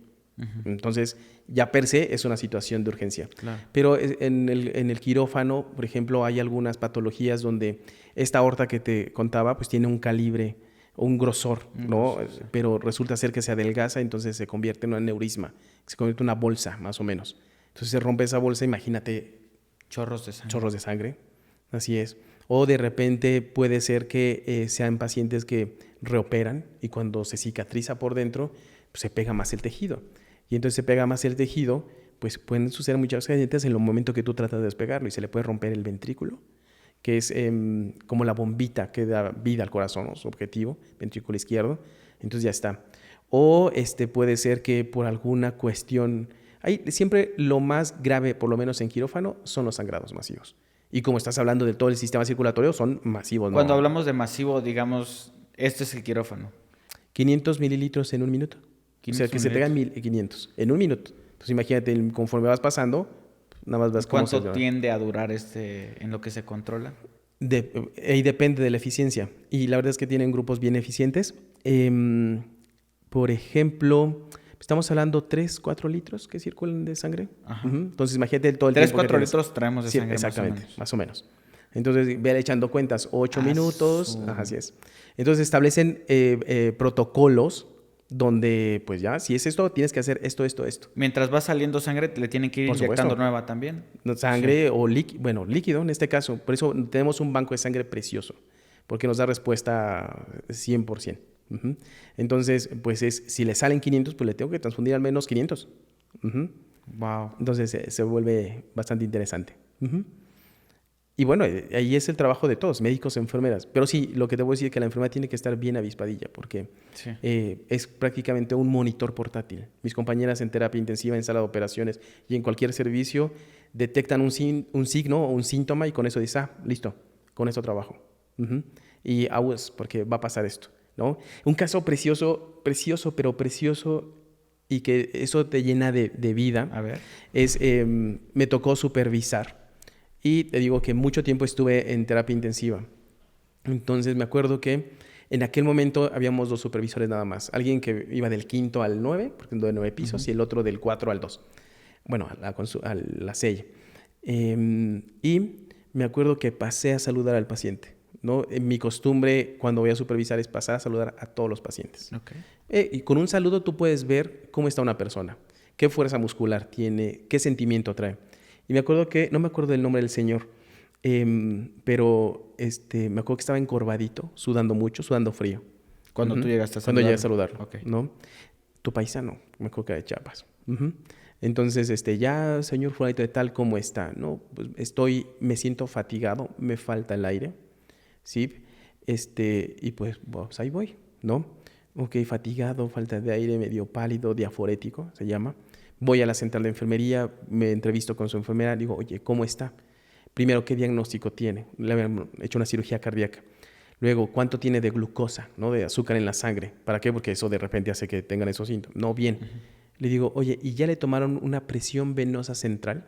Speaker 1: Entonces, ya per se es una situación de urgencia. Claro. Pero en el quirófano, por ejemplo, hay algunas patologías donde esta aorta que te contaba, pues tiene un calibre o un grosor, ¿no? Sí. Pero resulta ser que se adelgaza, entonces se convierte en un aneurisma, se convierte en una bolsa, más o menos. Entonces se rompe esa bolsa, imagínate.
Speaker 2: Chorros de sangre.
Speaker 1: Chorros de sangre, así es. O de repente puede ser que sean pacientes que reoperan y cuando se cicatriza por dentro, pues se pega más el tejido. Y entonces se pega más el tejido, pues pueden suceder muchos accidentes en el momento que tú tratas de despegarlo y se le puede romper el ventrículo, que es como la bombita que da vida al corazón, ¿no? Su objetivo, ventrículo izquierdo, entonces ya está. O puede ser que por alguna cuestión, siempre lo más grave, por lo menos en quirófano, son los sangrados masivos. Y como estás hablando de todo el sistema circulatorio, son masivos.
Speaker 2: Cuando
Speaker 1: ¿no?
Speaker 2: hablamos de masivo, digamos, este es el quirófano.
Speaker 1: 500 mililitros en un minuto. O sea, que se pegan 500 en un minuto. Entonces imagínate, conforme vas pasando, nada más vas como...
Speaker 2: ¿Cuánto tiende a durar en lo que se controla?
Speaker 1: Y depende de la eficiencia. Y la verdad es que tienen grupos bien eficientes. Por ejemplo, estamos hablando 3, 4 litros que circulan de sangre.
Speaker 2: Ajá.
Speaker 1: Entonces imagínate todo el
Speaker 2: 3,
Speaker 1: tiempo
Speaker 2: 4 litros traemos de sangre.
Speaker 1: Exactamente, más o menos. Entonces, ve echando cuentas, 8 minutos, así es. Entonces establecen protocolos donde, pues ya, si es esto, tienes que hacer esto.
Speaker 2: Mientras va saliendo sangre, le tienen que ir inyectando nueva también.
Speaker 1: Sangre o líquido en este caso. Por eso tenemos un banco de sangre precioso, porque nos da respuesta 100%. Entonces, pues si le salen 500, pues le tengo que transfundir al menos 500.
Speaker 2: Wow.
Speaker 1: Entonces se vuelve bastante interesante. Y bueno, ahí es el trabajo de todos, médicos, enfermeras. Pero sí, lo que te voy a decir es que la enfermera tiene que estar bien avispadilla porque es prácticamente un monitor portátil. Mis compañeras en terapia intensiva, en sala de operaciones y en cualquier servicio detectan un signo o un síntoma y con eso dicen, listo, con eso trabajo. Y aguas, porque va a pasar esto, ¿no? Un caso precioso, pero precioso y que eso te llena de vida.
Speaker 2: A ver.
Speaker 1: Me tocó supervisar. Y te digo que mucho tiempo estuve en terapia intensiva. Entonces me acuerdo que en aquel momento habíamos 2 supervisores nada más. Alguien que iba del 5º al 9, porque de 9 pisos, y el otro del 4 al 2. Bueno, a la sella. Y me acuerdo que pasé a saludar al paciente, ¿no? Mi costumbre cuando voy a supervisar es pasar a saludar a todos los pacientes.
Speaker 2: Okay.
Speaker 1: Y con un saludo tú puedes ver cómo está una persona, qué fuerza muscular tiene, qué sentimiento trae. Y me acuerdo que, no me acuerdo del nombre del señor, pero me acuerdo que estaba encorvadito, sudando mucho, sudando frío.
Speaker 2: Cuando tú llegaste a saludarlo.
Speaker 1: Cuando llegué a saludarlo,
Speaker 2: okay.
Speaker 1: ¿no? Tu paisano, me acuerdo que era de Chiapas. Entonces, ya, señor fulanito de tal, ¿cómo está? No, pues me siento fatigado, me falta el aire, ¿sí? Y pues ahí voy, ¿no? Ok, fatigado, falta de aire, medio pálido, diaforético, se llama. Voy a la central de enfermería, me entrevisto con su enfermera, digo, oye, ¿cómo está? Primero, ¿qué diagnóstico tiene? Le habían hecho una cirugía cardíaca. Luego, ¿cuánto tiene de glucosa, ¿no? De azúcar en la sangre? ¿Para qué? Porque eso de repente hace que tengan esos síntomas. No, bien. Le digo, oye, ¿y ya le tomaron una presión venosa central?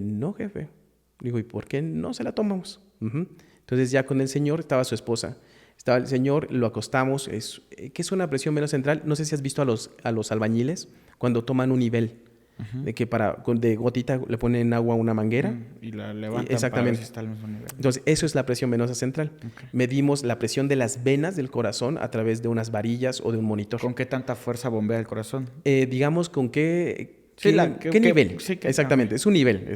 Speaker 1: No, jefe. Digo, ¿y por qué no se la tomamos? Entonces ya con el señor estaba su esposa. Estaba el señor, lo acostamos. ¿Qué es una presión venosa central? No sé si has visto a los albañiles cuando toman un nivel. De que de gotita le ponen agua a una manguera.
Speaker 2: Y la levantan.
Speaker 1: Exactamente.
Speaker 2: Para ver si está al mismo nivel.
Speaker 1: Entonces, eso es la presión venosa central. Okay. Medimos la presión de las venas del corazón a través de unas varillas o de un monitor.
Speaker 2: ¿Con qué tanta fuerza bombea el corazón?
Speaker 1: Digamos, ¿con qué nivel? Sí, exactamente, es un nivel,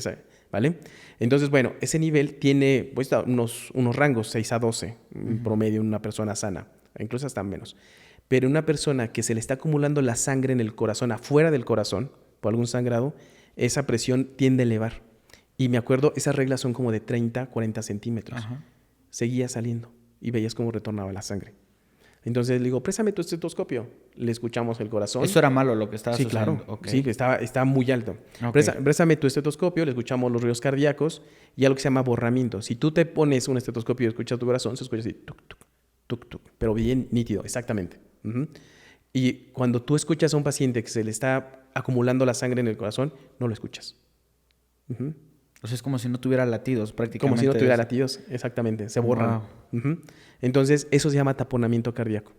Speaker 1: ¿vale? Entonces, bueno, ese nivel tiene pues, unos rangos 6 a 12, en promedio en una persona sana, incluso hasta menos. Pero una persona que se le está acumulando la sangre en el corazón, afuera del corazón, por algún sangrado, esa presión tiende a elevar. Y me acuerdo, esas reglas son como de 30, 40 centímetros. Seguía saliendo y veías cómo retornaba la sangre. Entonces le digo, préstame tu estetoscopio. Le escuchamos el corazón.
Speaker 2: ¿Eso era malo lo que estaba sucediendo?
Speaker 1: Sí, claro. Okay. Sí, estaba muy alto. Okay. Préstame tu estetoscopio, le escuchamos los ruidos cardíacos y algo que se llama borramiento. Si tú te pones un estetoscopio y escuchas tu corazón, se escucha así, tuc, tuc, tuc, tuc, pero bien nítido, exactamente. Y cuando tú escuchas a un paciente que se le está acumulando la sangre en el corazón, no lo escuchas.
Speaker 2: O sea, es como si no tuviera latidos prácticamente.
Speaker 1: Como si no tuviera latidos, exactamente. Se borran. Wow. Entonces, eso se llama taponamiento cardíaco.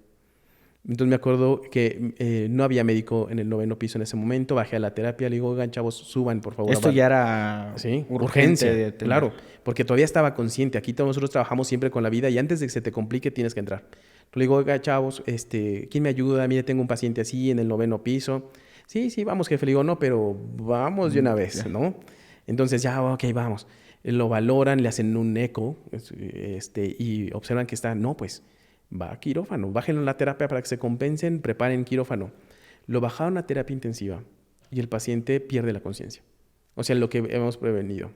Speaker 1: Entonces, me acuerdo que no había médico en el 9º piso en ese momento. Bajé a la terapia. Le digo, oigan, chavos, suban, por favor.
Speaker 2: Esto ya era
Speaker 1: urgencia. Claro, porque todavía estaba consciente. Aquí todos nosotros trabajamos siempre con la vida y antes de que se te complique tienes que entrar. Le digo, oiga, chavos, ¿quién me ayuda? Mire, tengo un paciente así en el 9º piso. Sí, vamos, jefe. Le digo, no, pero vamos de una vez, ¿no? Entonces ya, ok, vamos. Lo valoran, le hacen un eco y observan que está, no, pues va a quirófano. Bájenlo en la terapia para que se compensen, preparen quirófano. Lo bajaron a terapia intensiva. y el paciente pierde la conciencia. O sea, lo que hemos prevenido,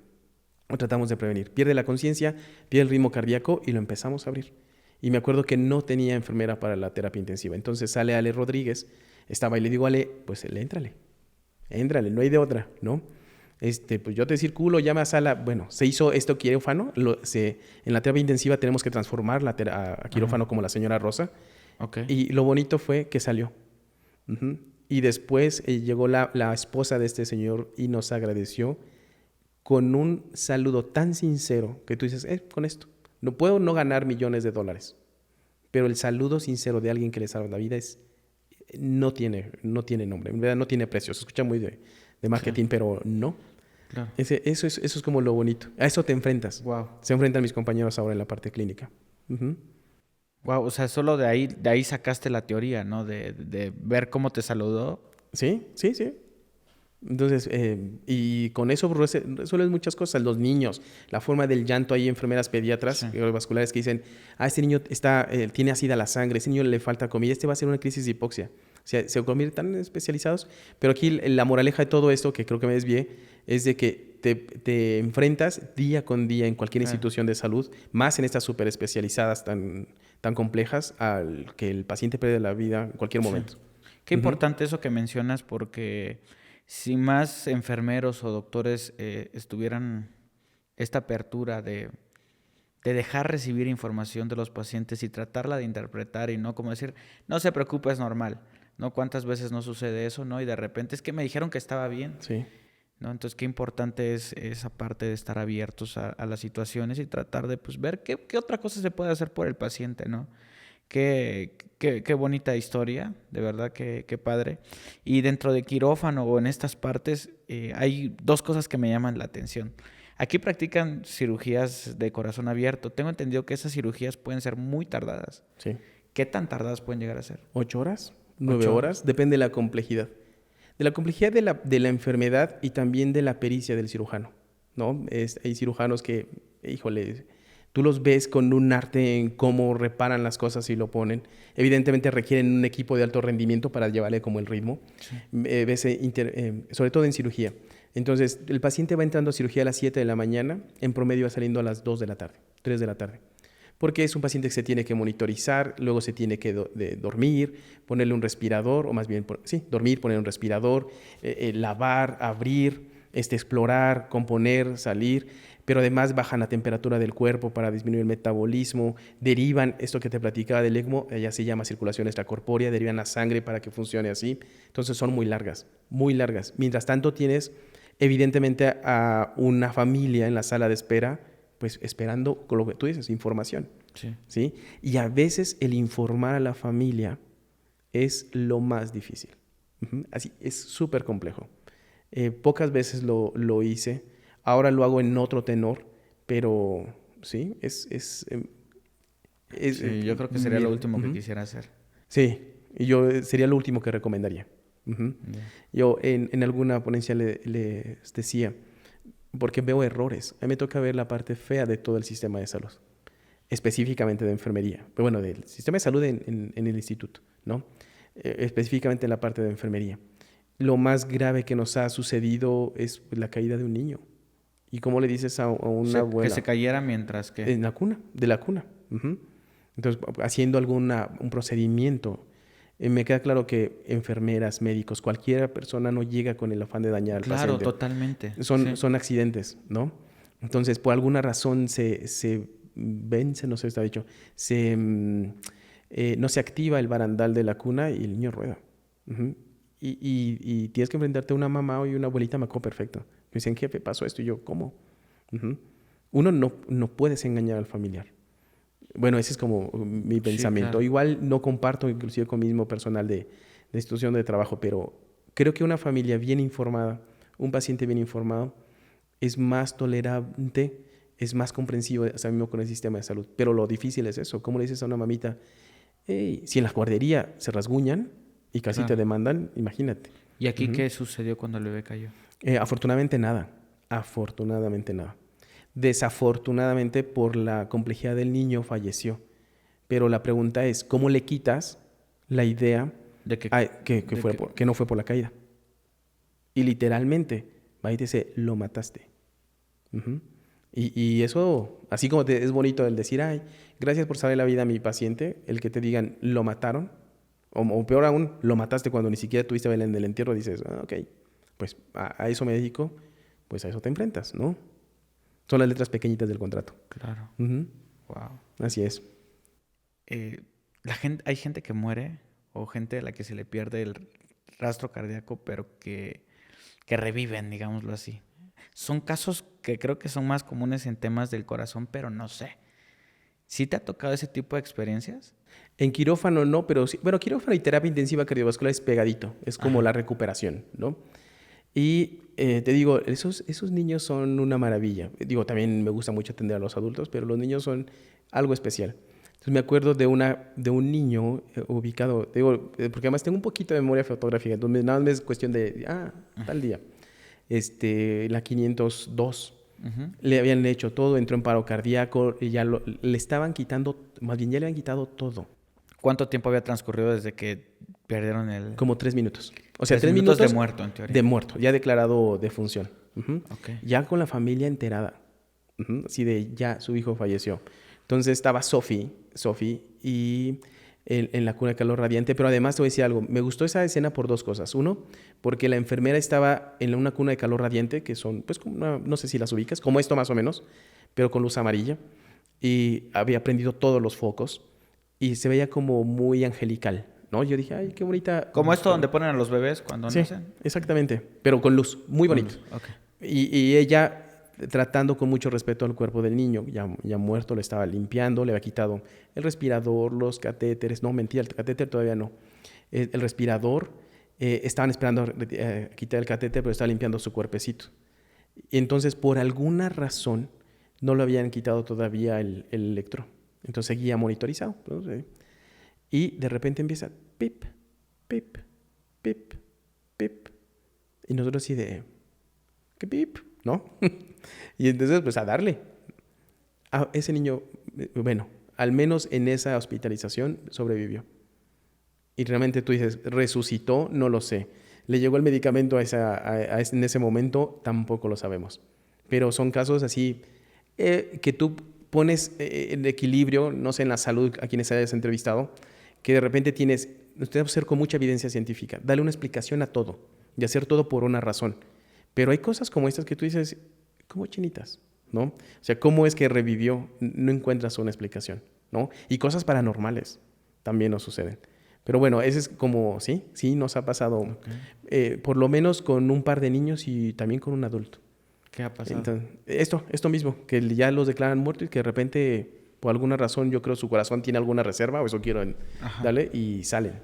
Speaker 1: o tratamos de prevenir. Pierde la conciencia, pierde el ritmo cardíaco y lo empezamos a abrir. Y me acuerdo que no tenía enfermera para la terapia intensiva. Entonces sale Ale Rodríguez, estaba y le digo a Ale, pues éntrale, no hay de otra, ¿no? Pues yo te circulo, llama a sala. Bueno, se hizo esto quirófano. En la terapia intensiva tenemos que transformar a quirófano como la señora Rosa.
Speaker 2: Okay.
Speaker 1: Y lo bonito fue que salió. Y después llegó la esposa de este señor y nos agradeció con un saludo tan sincero que tú dices, con esto, no puedo no ganar millones de dólares, pero el saludo sincero de alguien que le salva la vida no tiene nombre, en verdad no tiene precio. Se escucha muy de marketing, pero no.
Speaker 2: Claro.
Speaker 1: Eso es como lo bonito. A eso te enfrentas.
Speaker 2: Wow.
Speaker 1: Se enfrentan mis compañeros ahora en la parte clínica.
Speaker 2: Wow, o sea, solo de ahí sacaste la teoría, ¿no? De ver cómo te saludó.
Speaker 1: Sí. Entonces, y con eso resuelves muchas cosas. Los niños, la forma del llanto, hay enfermeras pediatras vasculares que dicen, este niño tiene ácida la sangre, ese niño le falta comida, va a ser una crisis de hipoxia. O sea, se convierten tan especializados. Pero aquí la moraleja de todo esto, que creo que me desvié, es de que te enfrentas día con día en cualquier institución de salud, más en estas súper especializadas tan complejas, al que el paciente pierde la vida en cualquier momento.
Speaker 2: Qué importante eso que mencionas, porque si más enfermeros o doctores estuvieran esta apertura de dejar recibir información de los pacientes y tratarla de interpretar y no como decir, no se preocupe, es normal, ¿no? ¿Cuántas veces no sucede eso, no? Y de repente es que me dijeron que estaba bien.
Speaker 1: Sí.
Speaker 2: ¿No? Entonces, qué importante es esa parte de estar abiertos a las situaciones y tratar de ver qué otra cosa se puede hacer por el paciente, ¿no? Qué bonita historia, de verdad, qué padre. Y dentro de quirófano o en estas partes hay dos cosas que me llaman la atención. Aquí practican cirugías de corazón abierto. Tengo entendido que esas cirugías pueden ser muy tardadas.
Speaker 1: Sí.
Speaker 2: ¿Qué tan tardadas pueden llegar a ser?
Speaker 1: 8 horas, 9 horas, depende de la complejidad. De la complejidad de la enfermedad y también de la pericia del cirujano, ¿no? Hay cirujanos que, híjole, tú los ves con un arte en cómo reparan las cosas y lo ponen. Evidentemente requieren un equipo de alto rendimiento para llevarle como el ritmo, sobre todo en cirugía. Entonces, el paciente va entrando a cirugía a las 7 de la mañana, en promedio va saliendo a las 2 de la tarde, 3 de la tarde. Porque es un paciente que se tiene que monitorizar, luego se tiene que dormir, ponerle un respirador, o más bien, dormir, poner un respirador, lavar, abrir, explorar, componer, salir, pero además bajan la temperatura del cuerpo para disminuir el metabolismo, derivan, esto que te platicaba del ECMO, ya se llama circulación extracorpórea, derivan la sangre para que funcione así. Entonces son muy largas, muy largas. Mientras tanto tienes, evidentemente, a una familia en la sala de espera, pues esperando, con lo que tú dices, información. ¿Sí? Y a veces el informar a la familia es lo más difícil. Así, es súper complejo. Pocas veces lo hice. Ahora lo hago en otro tenor, pero sí,
Speaker 2: yo creo que sería lo último que quisiera hacer.
Speaker 1: Sí, y sería lo último que recomendaría. Yo en alguna ponencia les decía, porque veo errores. A mí me toca ver la parte fea de todo el sistema de salud, específicamente de enfermería. Pero bueno, del sistema de salud en el instituto, ¿no? Específicamente en la parte de enfermería. Lo más grave que nos ha sucedido es la caída de un niño. ¿Y cómo le dices a una abuela?
Speaker 2: Que se cayera mientras que...
Speaker 1: En la cuna, de la cuna. Entonces, haciendo un procedimiento. Me queda claro que enfermeras, médicos, cualquier persona no llega con el afán de dañar al paciente.
Speaker 2: Claro, totalmente.
Speaker 1: Son accidentes, ¿no? Entonces, por alguna razón se vence, no sé si está dicho, no se activa el barandal de la cuna y el niño rueda. Y tienes que enfrentarte a una mamá y una abuelita, me acuerdo perfecto. Me dicen, jefe, pasó esto. Y yo, ¿cómo? Uno no puedes engañar al familiar. Bueno, ese es como mi pensamiento. Claro. Igual no comparto, inclusive con mi mismo personal de institución de trabajo, pero creo que una familia bien informada, un paciente bien informado, es más tolerante, es más comprensivo, hasta mismo con el sistema de salud. Pero lo difícil es eso. ¿Cómo le dices a una mamita? Hey, si en la guardería se rasguñan y casi te demandan, imagínate.
Speaker 2: ¿Y aquí qué sucedió cuando el bebé cayó?
Speaker 1: Afortunadamente nada. Afortunadamente nada. Desafortunadamente, por la complejidad del niño, falleció. Pero la pregunta es, ¿cómo le quitas la idea de que no fue por la caída? Y literalmente va y te dice, lo mataste. Ujú. Y eso, así como es bonito el decir, ay, gracias por salvar la vida a mi paciente, el que te digan, lo mataron, o peor aún, lo mataste cuando ni siquiera tuviste vela en el entierro, dices, ok, pues a eso me dedico, pues a eso te enfrentas, ¿no? Son las letras pequeñitas del contrato.
Speaker 2: Claro.
Speaker 1: Ujú.
Speaker 2: Wow.
Speaker 1: Así es.
Speaker 2: Hay gente que muere o gente a la que se le pierde el rastro cardíaco, pero que reviven, digámoslo así. Son casos que creo que son más comunes en temas del corazón, pero no sé. ¿Sí te ha tocado ese tipo de experiencias?
Speaker 1: En quirófano no, pero sí, bueno, quirófano y terapia intensiva cardiovascular es pegadito, es como
Speaker 2: Ajá.
Speaker 1: la recuperación, ¿no? Y te digo, esos niños son una maravilla. Digo, también me gusta mucho atender a los adultos, pero los niños son algo especial. Entonces me acuerdo de un niño ubicado, digo, porque además tengo un poquito de memoria fotográfica, entonces nada más es cuestión de, tal día, la 502.
Speaker 2: Ujú.
Speaker 1: Le habían hecho todo, entró en paro cardíaco, y ya le estaban quitando, más bien ya le habían quitado todo.
Speaker 2: ¿Cuánto tiempo había transcurrido desde que perdieron el...?
Speaker 1: Como 3 minutos. O sea,
Speaker 2: 3 minutos de
Speaker 1: minutos
Speaker 2: muerto, en teoría.
Speaker 1: de muerto, ya declarado de función. Ujú.
Speaker 2: Ok.
Speaker 1: Ya con la familia enterada. Ujú. Así de, ya su hijo falleció. Entonces estaba Sophie y en la cuna de calor radiante. Pero además te voy a decir algo. Me gustó esa escena por dos cosas. Uno, porque la enfermera estaba en una cuna de calor radiante, que son, pues, como no sé si las ubicas, como esto más o menos, pero con luz amarilla. Y había prendido todos los focos y se veía como muy angelical, ¿no? Yo dije, ay, qué bonita.
Speaker 2: Como esto donde ponen a los bebés cuando
Speaker 1: Sí,
Speaker 2: nacen.
Speaker 1: exactamente, pero con luz, muy bonito.
Speaker 2: Ok.
Speaker 1: Y ella tratando con mucho respeto al cuerpo del niño, ya muerto, le estaba limpiando, le había quitado el respirador, los catéteres, no, mentira, el catéter todavía no. El respirador, estaban esperando quitar el catéter, pero estaba limpiando su cuerpecito. Y entonces, por alguna razón, no lo habían quitado todavía el electro. Entonces seguía monitorizado, ¿no? Sí. Y de repente empieza pip, pip, pip, pip. Y nosotros así de, ¿qué pip? ¿No? Y entonces, pues a darle. Ese niño, bueno, al menos en esa hospitalización sobrevivió. Y realmente tú dices, ¿resucitó? No lo sé. ¿Le llegó el medicamento en ese momento? Tampoco lo sabemos. Pero son casos así que tú pones en equilibrio, no sé, en la salud a quienes hayas entrevistado, que de repente tienes, usted hacer con mucha evidencia científica, darle una explicación a todo y hacer todo por una razón. Pero hay cosas como estas que tú dices, como chinitas, ¿no? O sea, ¿cómo es que revivió? No encuentras una explicación, ¿no? Y cosas paranormales también nos suceden. Pero bueno, ese es como, sí, nos ha pasado, por lo menos con un par de niños y también con un adulto.
Speaker 2: ¿Qué ha pasado?
Speaker 1: Entonces, esto mismo, que ya los declaran muertos y que de repente, por alguna razón, yo creo su corazón tiene alguna reserva, o eso quiero darle, y salen.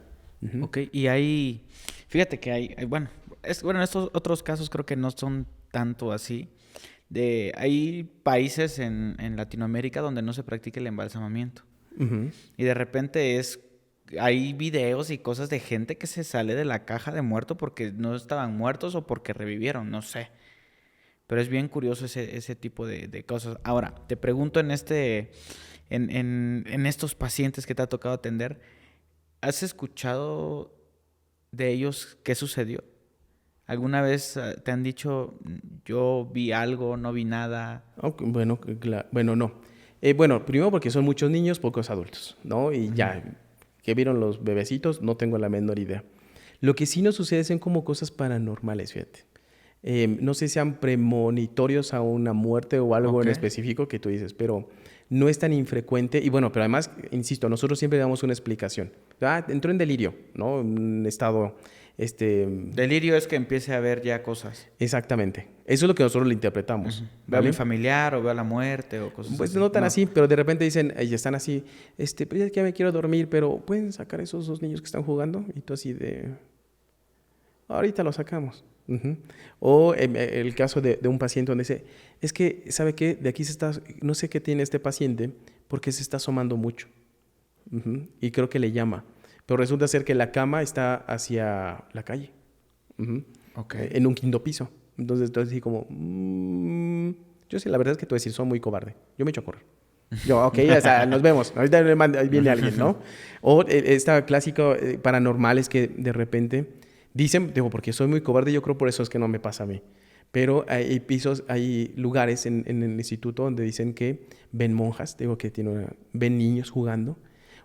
Speaker 1: Uh-huh.
Speaker 2: Ok, y hay, fíjate que bueno, estos otros casos creo que no son tanto así. Hay países en Latinoamérica donde no se practica el embalsamamiento.
Speaker 1: Uh-huh.
Speaker 2: Y de repente hay videos y cosas de gente que se sale de la caja de muerto porque no estaban muertos o porque revivieron, no sé. Pero es bien curioso ese tipo de cosas. Ahora, te pregunto en estos pacientes que te ha tocado atender, ¿has escuchado de ellos qué sucedió? ¿Alguna vez te han dicho, yo vi algo, no vi nada?
Speaker 1: Okay, bueno, bueno, no. Bueno, primero porque son muchos niños, pocos adultos, ¿no? Y ya, ¿qué vieron los bebecitos? No tengo la menor idea. Lo que sí nos sucede son como cosas paranormales, fíjate. No sé si sean premonitorios a una muerte o algo en específico que tú dices, pero no es tan infrecuente. Y bueno, pero además, insisto, nosotros siempre damos una explicación. Entró en delirio, ¿no? Un estado...
Speaker 2: Delirio es que empiece a ver ya cosas.
Speaker 1: Exactamente. Eso es lo que nosotros le interpretamos.
Speaker 2: Uh-huh. Veo a mi familiar o veo a la muerte o cosas
Speaker 1: pues
Speaker 2: así.
Speaker 1: No tan así, pero de repente dicen, y están así, pues ya me quiero dormir, pero ¿pueden sacar esos 2 niños que están jugando? Y tú así de... Ahorita los sacamos. Uh-huh. O el caso de un paciente donde dice, es que, ¿sabe qué? De aquí no sé qué tiene este paciente porque se está asomando mucho. Uh-huh. Y creo que le llama. Pero resulta ser que la cama está hacia la calle. Uh-huh. En un 5º piso. Entonces así como... yo sí, la verdad es que tú decir, soy muy cobarde. Yo me echo a correr. Yo, ok, o sea, nos vemos. Ahorita viene alguien, ¿no? O esta clásica paranormal es que de repente Dicen, digo, porque soy muy cobarde, yo creo por eso es que no me pasa a mí. Pero hay lugares en el instituto donde dicen que ven monjas, digo que ven niños jugando,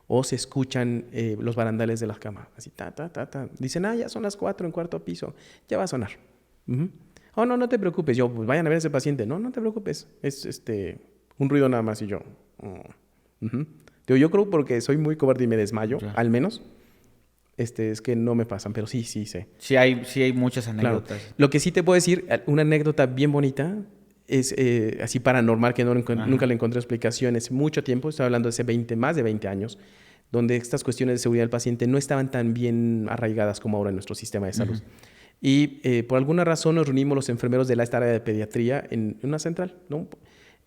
Speaker 1: o se escuchan los barandales de las camas, así, ta, ta, ta, ta. Dicen, ya son las 4 en cuarto piso, ya va a sonar. Uh-huh. Oh, no, no te preocupes. Yo, pues vayan a ver a ese paciente. No, no te preocupes. Es un ruido nada más. Y yo, uh-huh. Digo, yo creo porque soy muy cobarde y me desmayo, al menos. Es que no me pasan, pero sí sé.
Speaker 2: Sí hay muchas anécdotas.
Speaker 1: Claro. Lo que sí te puedo decir, una anécdota bien bonita, es así paranormal, que nunca le encontré explicación. Hace mucho tiempo, estoy hablando de hace más de 20 años, donde estas cuestiones de seguridad del paciente no estaban tan bien arraigadas como ahora en nuestro sistema de salud. Y por alguna razón nos reunimos los enfermeros de esta área de pediatría en una central, ¿no?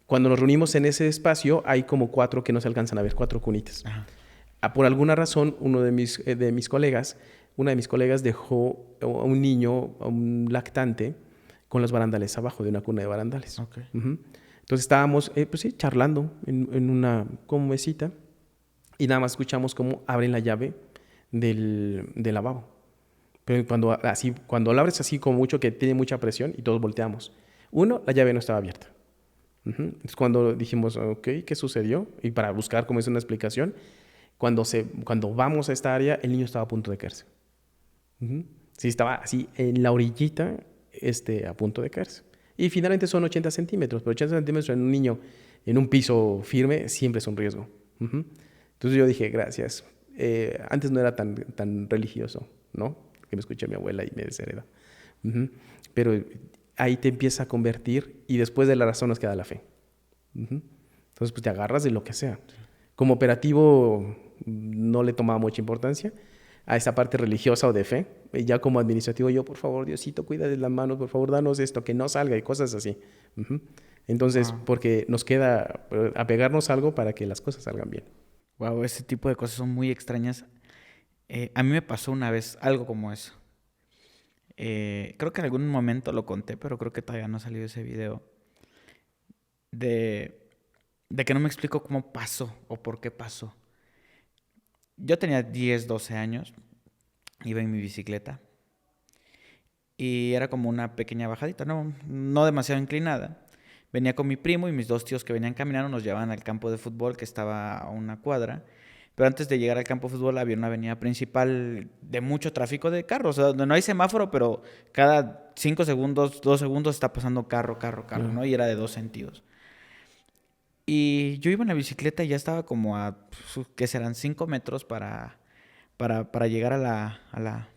Speaker 1: Cuando nos reunimos en ese espacio, hay como 4 que no se alcanzan a ver, 4 cunitas. Por alguna razón, una de mis colegas dejó a un niño, a un lactante, con los barandales abajo de una cuna de barandales.
Speaker 2: Okay.
Speaker 1: Uh-huh. Entonces estábamos, charlando en una como mesita y nada más escuchamos cómo abren la llave del lavabo. Pero cuando la abres así como mucho, que tiene mucha presión y todos volteamos. La llave no estaba abierta. Uh-huh. Es cuando dijimos, ok, ¿qué sucedió? Y para buscar como es una explicación, cuando vamos a esta área, el niño estaba a punto de caerse. Uh-huh. Sí, estaba así en la orillita, a punto de caerse. Y finalmente son 80 centímetros, pero 80 centímetros en un niño en un piso firme siempre es un riesgo. Uh-huh. Entonces yo dije, gracias. Antes no era tan religioso, ¿no? Que me escuché a mi abuela y me deshereda. Uh-huh. Pero ahí te empieza a convertir y después de la razón nos queda la fe. Uh-huh. Entonces pues te agarras de lo que sea. Como operativo no le tomaba mucha importancia a esa parte religiosa o de fe. Ya como administrativo yo, por favor, Diosito, cuida de las manos, por favor, danos esto, que no salga y cosas así. Uh-huh. Entonces, porque nos queda apegarnos a algo para que las cosas salgan bien.
Speaker 2: Wow, ese tipo de cosas son muy extrañas. A mí me pasó una vez algo como eso. Creo que en algún momento lo conté, pero creo que todavía no ha salido ese video. De que no me explico cómo pasó o por qué pasó. Yo tenía 10, 12 años, iba en mi bicicleta y era como una pequeña bajadita, no demasiado inclinada. Venía con mi primo y mis 2 tíos que venían caminando nos llevaban al campo de fútbol que estaba a una cuadra. Pero antes de llegar al campo de fútbol había una avenida principal de mucho tráfico de carros, o sea, donde no hay semáforo, pero cada 5 segundos, 2 segundos está pasando carro, ¿no? Y era de 2 sentidos. Y yo iba en la bicicleta y ya estaba como que serán 5 metros para llegar a la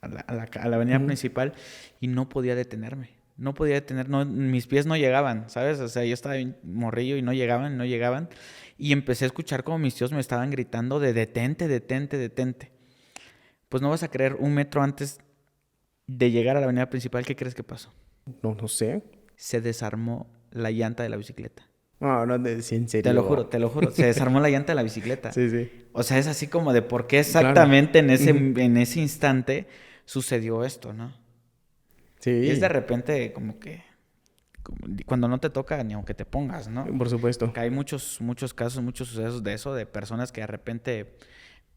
Speaker 2: avenida principal y no podía detenerme. No podía detener, mis pies no llegaban, ¿sabes? O sea, yo estaba bien morrillo y no llegaban. Y empecé a escuchar como mis tíos me estaban gritando de detente, detente, detente. Pues no vas a creer, 1 metro antes de llegar a la avenida principal, ¿qué crees que pasó?
Speaker 1: No sé.
Speaker 2: Se desarmó la llanta de la bicicleta.
Speaker 1: No, en serio.
Speaker 2: Te lo juro. Se desarmó la llanta de la bicicleta.
Speaker 1: Sí.
Speaker 2: O sea, es así como de por qué exactamente en ese instante sucedió esto, ¿no?
Speaker 1: Sí.
Speaker 2: Y es de repente como que cuando no te toca ni aunque te pongas, ¿no?
Speaker 1: Por supuesto.
Speaker 2: Que hay muchos casos, muchos sucesos de eso, de personas que de repente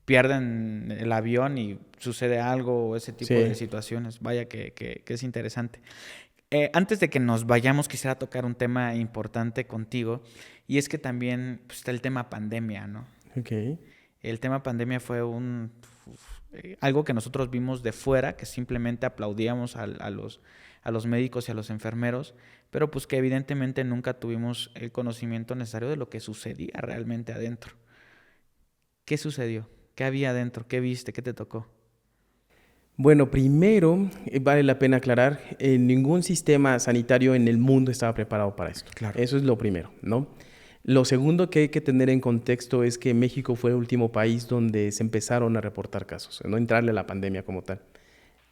Speaker 2: pierden el avión y sucede algo o ese tipo de situaciones. Vaya que es interesante. Antes de que nos vayamos, quisiera tocar un tema importante contigo, y es que también está el tema pandemia, ¿no?
Speaker 1: Okay.
Speaker 2: El tema pandemia fue algo que nosotros vimos de fuera, que simplemente aplaudíamos a los médicos y a los enfermeros, pero pues que evidentemente nunca tuvimos el conocimiento necesario de lo que sucedía realmente adentro. ¿Qué sucedió? ¿Qué había adentro? ¿Qué viste? ¿Qué te tocó?
Speaker 1: Bueno, primero vale la pena aclarar, ningún sistema sanitario en el mundo estaba preparado para esto.
Speaker 2: Claro.
Speaker 1: Eso es lo primero, ¿no? Lo segundo que hay que tener en contexto es que México fue el último país donde se empezaron a reportar casos, no entrarle a la pandemia como tal.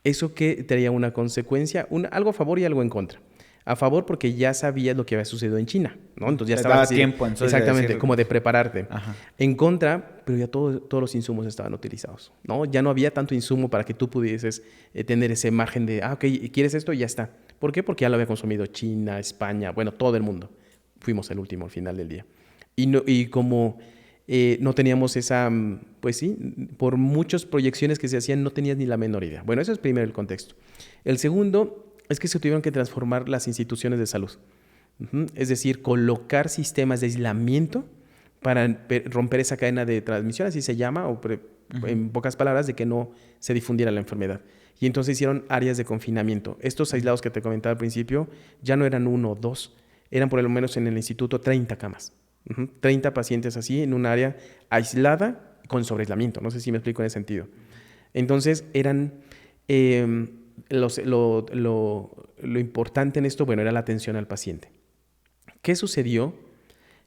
Speaker 1: Eso que traía una consecuencia, algo a favor y algo en contra. A favor porque ya sabías lo que había sucedido en China, ¿no? Entonces ya estaba
Speaker 2: así, tiempo, entonces
Speaker 1: exactamente, como de prepararte.
Speaker 2: Ajá.
Speaker 1: En contra, pero ya todos los insumos estaban utilizados, ¿no? Ya no había tanto insumo para que tú pudieses tener ese margen de, ok, ¿quieres esto? Y ya está. ¿Por qué? Porque ya lo había consumido China, España, bueno, todo el mundo. Fuimos el último al final del día. Y como no teníamos esa, pues sí, por muchas proyecciones que se hacían no tenías ni la menor idea. Bueno, eso es primero el contexto. El segundo es que se tuvieron que transformar las instituciones de salud. Es decir, colocar sistemas de aislamiento para romper esa cadena de transmisión, así se llama, o en pocas palabras, de que no se difundiera la enfermedad. Y entonces hicieron áreas de confinamiento. Estos aislados que te comentaba al principio ya no eran 1 o 2, eran por lo menos en el instituto 30 camas. 30 pacientes así en un área aislada con sobreaislamiento. No sé si me explico en ese sentido. Entonces eran... lo importante en esto, bueno, era la atención al paciente. ¿Qué sucedió?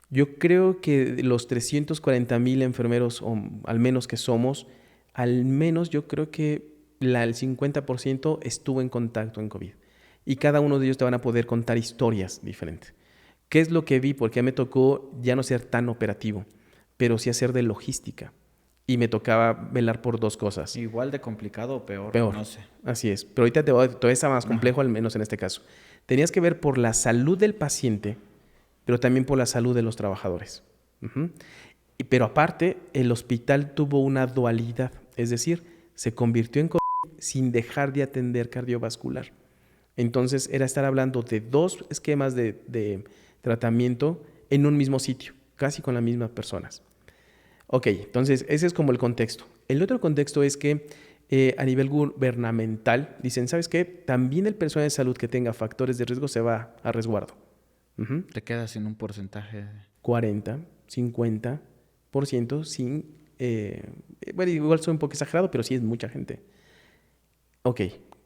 Speaker 1: Yo creo que los 340,000 enfermeros, o al menos que somos, al menos yo creo que el 50% estuvo en contacto en COVID. Y cada uno de ellos te van a poder contar historias diferentes. ¿Qué es lo que vi? Porque me tocó ya no ser tan operativo, pero sí hacer de logística. Y me tocaba velar por 2 cosas.
Speaker 2: Igual de complicado o peor,
Speaker 1: Peor.
Speaker 2: no sé.
Speaker 1: Así es. Pero ahorita todavía está más complejo, al menos en este caso. Tenías que ver por la salud del paciente, pero también por la salud de los trabajadores. Pero aparte, el hospital tuvo una dualidad, es decir, se convirtió en COVID sin dejar de atender cardiovascular. Entonces, era estar hablando de 2 esquemas de tratamiento en un mismo sitio, casi con las mismas personas. Ok, entonces ese es como el contexto. El otro contexto es que a nivel gubernamental dicen, ¿sabes qué? También el personal de salud que tenga factores de riesgo se va a resguardo.
Speaker 2: Te quedas sin un porcentaje.
Speaker 1: 40, 50% sin... bueno, igual soy un poco exagerado, pero sí es mucha gente. Ok,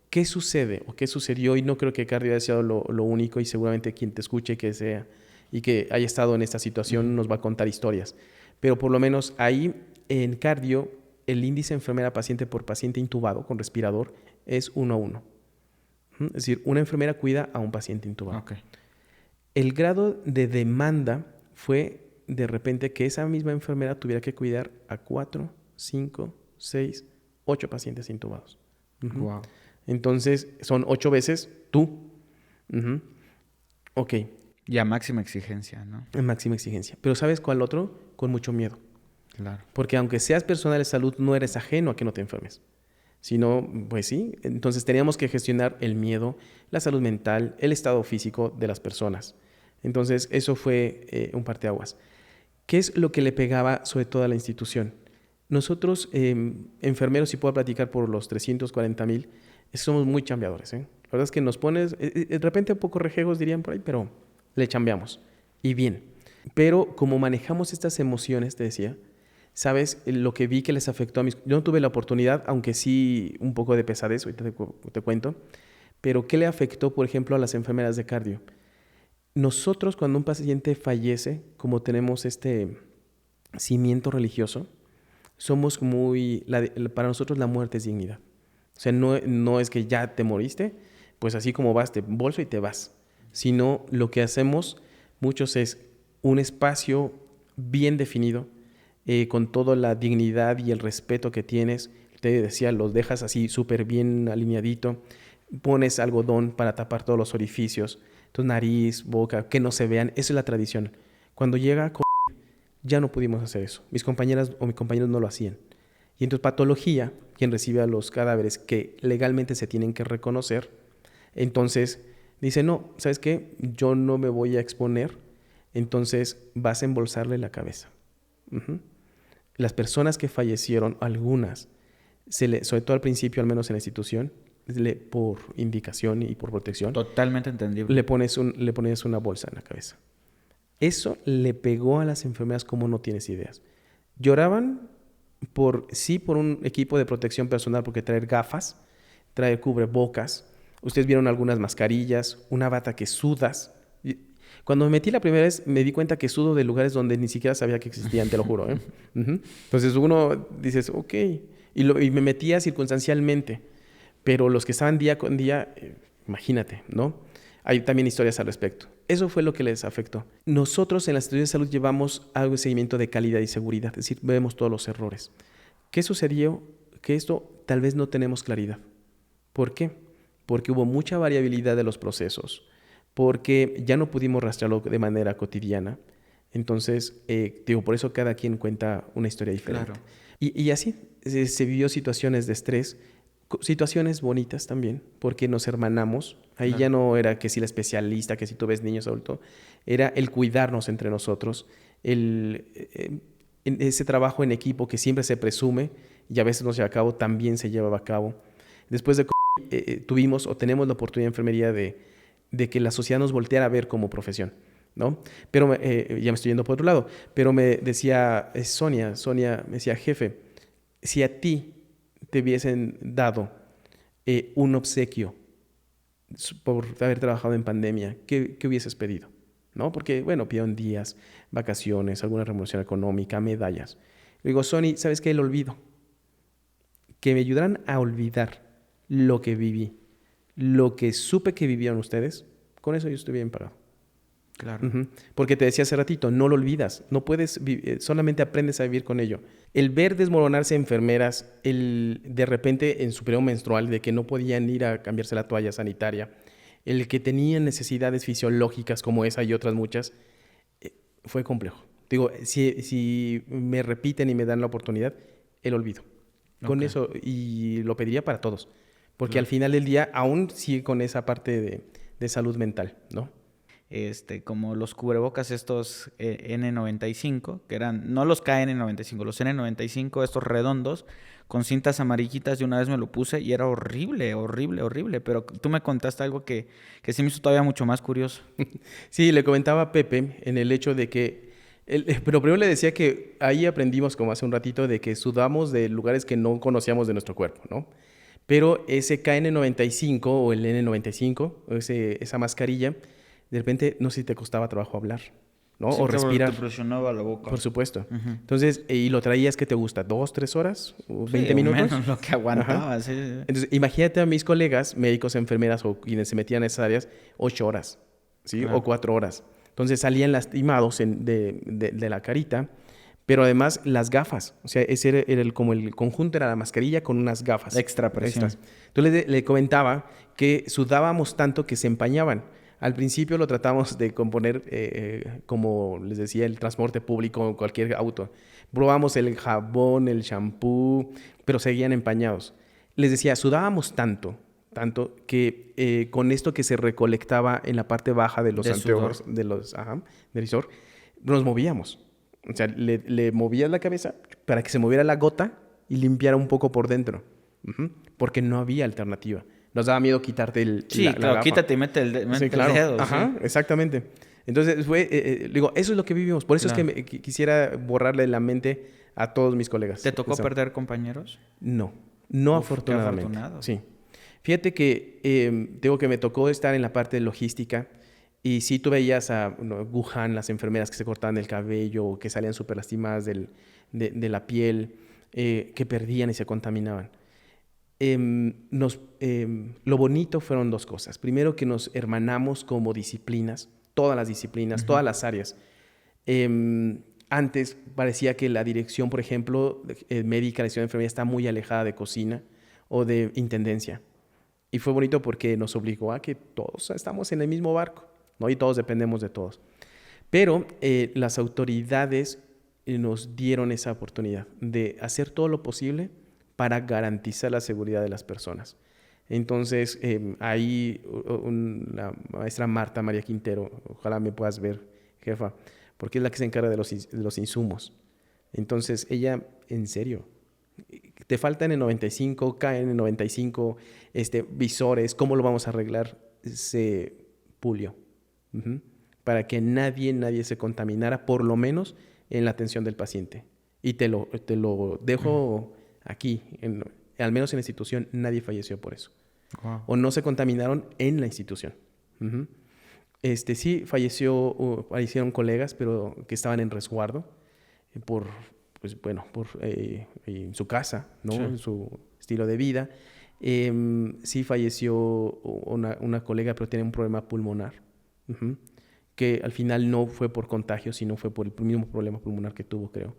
Speaker 1: ¿qué sucede o qué sucedió? Y no creo que cardio haya sido lo único, y seguramente quien te escuche que sea y que haya estado en esta situación nos va a contar historias. Pero por lo menos ahí en cardio, el índice enfermera paciente por paciente intubado con respirador es 1 a 1. Es decir, una enfermera cuida a un paciente intubado.
Speaker 2: Okay.
Speaker 1: El grado de demanda fue de repente que esa misma enfermera tuviera que cuidar a 4, 5, 6, 8 pacientes intubados.
Speaker 2: Wow.
Speaker 1: Entonces, son 8 veces tú. Ok.
Speaker 2: Y a máxima exigencia, ¿no?
Speaker 1: En máxima exigencia. Pero ¿sabes cuál otro? Con mucho miedo.
Speaker 2: Claro.
Speaker 1: Porque aunque seas personal de salud, no eres ajeno a que no te enfermes. Sino, pues sí. Entonces teníamos que gestionar el miedo, la salud mental, el estado físico de las personas. Entonces eso fue un parteaguas. ¿Qué es lo que le pegaba sobre todo a la institución? Nosotros, enfermeros, si puedo platicar por los 340,000, somos muy chambeadores. La verdad es que nos pones, de repente un poco rejegos dirían por ahí, pero le chambeamos. Y bien. Pero como manejamos estas emociones, te decía, ¿sabes? Lo que vi que les afectó a mis... Yo no tuve la oportunidad, aunque sí un poco de pesadez, ahorita te cuento, pero ¿qué le afectó, por ejemplo, a las enfermeras de cardio? Nosotros, cuando un paciente fallece, como tenemos este cimiento religioso, somos muy... para nosotros la muerte es dignidad. O sea, no es que ya te moriste, pues así como vas, te bolso y te vas. Sino lo que hacemos muchos es un espacio bien definido, con toda la dignidad y el respeto que tienes. Te decía, los dejas así súper bien alineadito, pones algodón para tapar todos los orificios, tu nariz, boca, que no se vean. Esa es la tradición. Cuando llega COVID, ya no pudimos hacer eso. Mis compañeras o mis compañeros no lo hacían. Y entonces patología, quien recibe a los cadáveres que legalmente se tienen que reconocer, entonces dice, no, ¿sabes qué? Yo no me voy a exponer, entonces vas a embolsarle la cabeza. Las personas que fallecieron, algunas, sobre todo al principio, al menos en la institución, por indicación y por protección,
Speaker 2: totalmente entendible.
Speaker 1: le pones una bolsa en la cabeza. Eso le pegó a las enfermeras como no tienes ideas. Lloraban por un equipo de protección personal, porque traer gafas, traer cubrebocas. Ustedes vieron algunas mascarillas, una bata que sudas. Cuando me metí la primera vez, me di cuenta que sudo de lugares donde ni siquiera sabía que existían, te lo juro. Entonces uno dices, ok. Y me metía circunstancialmente. Pero los que estaban día con día, imagínate, ¿no? Hay también historias al respecto. Eso fue lo que les afectó. Nosotros en las instituciones de salud llevamos algo de seguimiento de calidad y seguridad. Es decir, vemos todos los errores. ¿Qué sucedió? Que esto tal vez no tenemos claridad. ¿Por qué? Porque hubo mucha variabilidad de los procesos. Porque ya no pudimos rastrearlo de manera cotidiana. Entonces, digo, por eso cada quien cuenta una historia diferente.
Speaker 2: Claro.
Speaker 1: Y así se vivió situaciones de estrés, situaciones bonitas también, porque nos hermanamos. Ahí
Speaker 2: Claro.
Speaker 1: ya no era que si la especialista, que si tú ves niños adultos, era el cuidarnos entre nosotros, ese trabajo en equipo que siempre se presume y a veces no se lleva a cabo, también se llevaba a cabo. Después de tuvimos o tenemos la oportunidad en enfermería de que la sociedad nos volteara a ver como profesión, ¿no? Pero ya me estoy yendo por otro lado, pero me decía Sonia me decía, jefe, si a ti te hubiesen dado un obsequio por haber trabajado en pandemia, ¿qué hubieses pedido? ¿No? Porque, bueno, pidieron días, vacaciones, alguna remuneración económica, medallas. Le digo, Sony, ¿sabes qué? El olvido. Que me ayudaran a olvidar lo que viví, lo que supe que vivieron ustedes, con eso yo estoy bien pagado.
Speaker 2: Claro.
Speaker 1: Porque te decía hace ratito, no lo olvidas, no puedes, solamente aprendes a vivir con ello. El ver desmoronarse enfermeras, el de repente en su periodo menstrual, de que no podían ir a cambiarse la toalla sanitaria, el que tenían necesidades fisiológicas como esa y otras muchas, fue complejo. Digo, si me repiten y me dan la oportunidad, el olvido. Con eso, y lo pediría para todos, porque al final del día aún sigue con esa parte de salud mental, ¿no?
Speaker 2: Como los cubrebocas estos N95, que eran, no los KN95, los N95, estos redondos, con cintas amarillitas, y una vez me lo puse y era horrible, horrible, horrible, pero tú me contaste algo que sí me hizo todavía mucho más curioso.
Speaker 1: Sí, le comentaba a Pepe en el hecho de que, pero primero le decía que ahí aprendimos, como hace un ratito, de que sudamos de lugares que no conocíamos de nuestro cuerpo, ¿no? Pero ese KN95 o el N95, esa mascarilla, de repente, no sé si te costaba trabajo hablar, ¿no?
Speaker 2: Sí,
Speaker 1: o respirar.
Speaker 2: te presionaba la boca.
Speaker 1: Por supuesto. Entonces, y lo traías, ¿qué te gusta? ¿2, 3 horas? ¿O 20
Speaker 2: Sí,
Speaker 1: minutos?
Speaker 2: menos lo que aguantaba. Sí.
Speaker 1: Entonces, imagínate a mis colegas, médicos, enfermeras o quienes se metían en esas áreas, 8 horas, ¿sí?
Speaker 2: Claro.
Speaker 1: O 4 horas. Entonces, salían lastimados de la carita, pero además las gafas. O sea, ese era como el conjunto, era la mascarilla con unas gafas.
Speaker 2: Extra presión.
Speaker 1: Extras. Entonces, le comentaba que sudábamos tanto que se empañaban. Al principio lo tratamos de componer, como les decía, el transporte público, cualquier auto. Probamos el jabón, el shampoo, pero seguían empañados. Les decía, sudábamos tanto que con esto que se recolectaba en la parte baja de los anteojos, del visor, nos movíamos. O sea, le movías la cabeza para que se moviera la gota y limpiara un poco por dentro. Porque no había alternativa. Nos daba miedo quitarte la gafa.
Speaker 2: Quítate y mete el dedo.
Speaker 1: Ajá, sí. Exactamente. Entonces, digo, eso es lo que vivimos. Por eso es que quisiera borrarle de la mente a todos mis colegas.
Speaker 2: ¿Te tocó perder compañeros?
Speaker 1: No, afortunadamente.
Speaker 2: Qué afortunado.
Speaker 1: Sí. Fíjate que, digo que me tocó estar en la parte de logística y sí tú veías a Wuhan, las enfermeras que se cortaban el cabello, que salían súper lastimadas de la piel, que perdían y se contaminaban. Lo bonito fueron 2 cosas. Primero, que nos hermanamos como disciplinas, todas las disciplinas, todas las áreas. Antes parecía que la dirección, por ejemplo, médica, la dirección de enfermería está muy alejada de cocina o de intendencia. Y fue bonito porque nos obligó a que todos estamos en el mismo barco, ¿no? Y todos dependemos de todos. Pero las autoridades nos dieron esa oportunidad de hacer todo lo posible para garantizar la seguridad de las personas. Entonces, ahí la maestra Marta María Quintero, ojalá me puedas ver, jefa, porque es la que se encarga de los insumos. Entonces, ella, en serio, te faltan N95, KN95, visores, ¿cómo lo vamos a arreglar? Se pulió. Para que nadie se contaminara, por lo menos en la atención del paciente. Y te lo dejo aquí, al menos en la institución, nadie falleció por eso. Wow. O no se contaminaron en la institución. Sí, fallecieron colegas, pero que estaban en resguardo por en su casa, ¿no? Sí. En su estilo de vida. Sí falleció una colega, pero tiene un problema pulmonar. Que al final no fue por contagio, sino fue por el mismo problema pulmonar que tuvo, creo.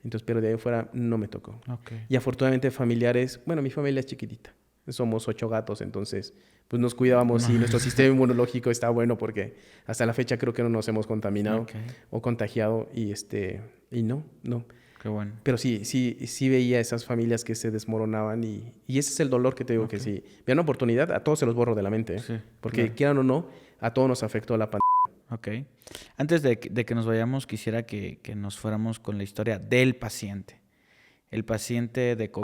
Speaker 1: Entonces, pero de ahí fuera no me tocó. Okay. Y afortunadamente familiares, bueno, mi familia es chiquitita. somos 8 gatos, entonces pues nos cuidábamos y nuestro sistema inmunológico está bueno porque hasta la fecha creo que no nos hemos contaminado o contagiado y no.
Speaker 2: Qué bueno.
Speaker 1: Pero sí veía esas familias que se desmoronaban y ese es el dolor que te digo que si vean una oportunidad, a todos se los borro de la mente.
Speaker 2: Sí,
Speaker 1: porque quieran o no, a todos nos afectó la pandemia.
Speaker 2: Ok. Antes de que nos vayamos, quisiera que nos fuéramos con la historia del paciente. El paciente de COVID,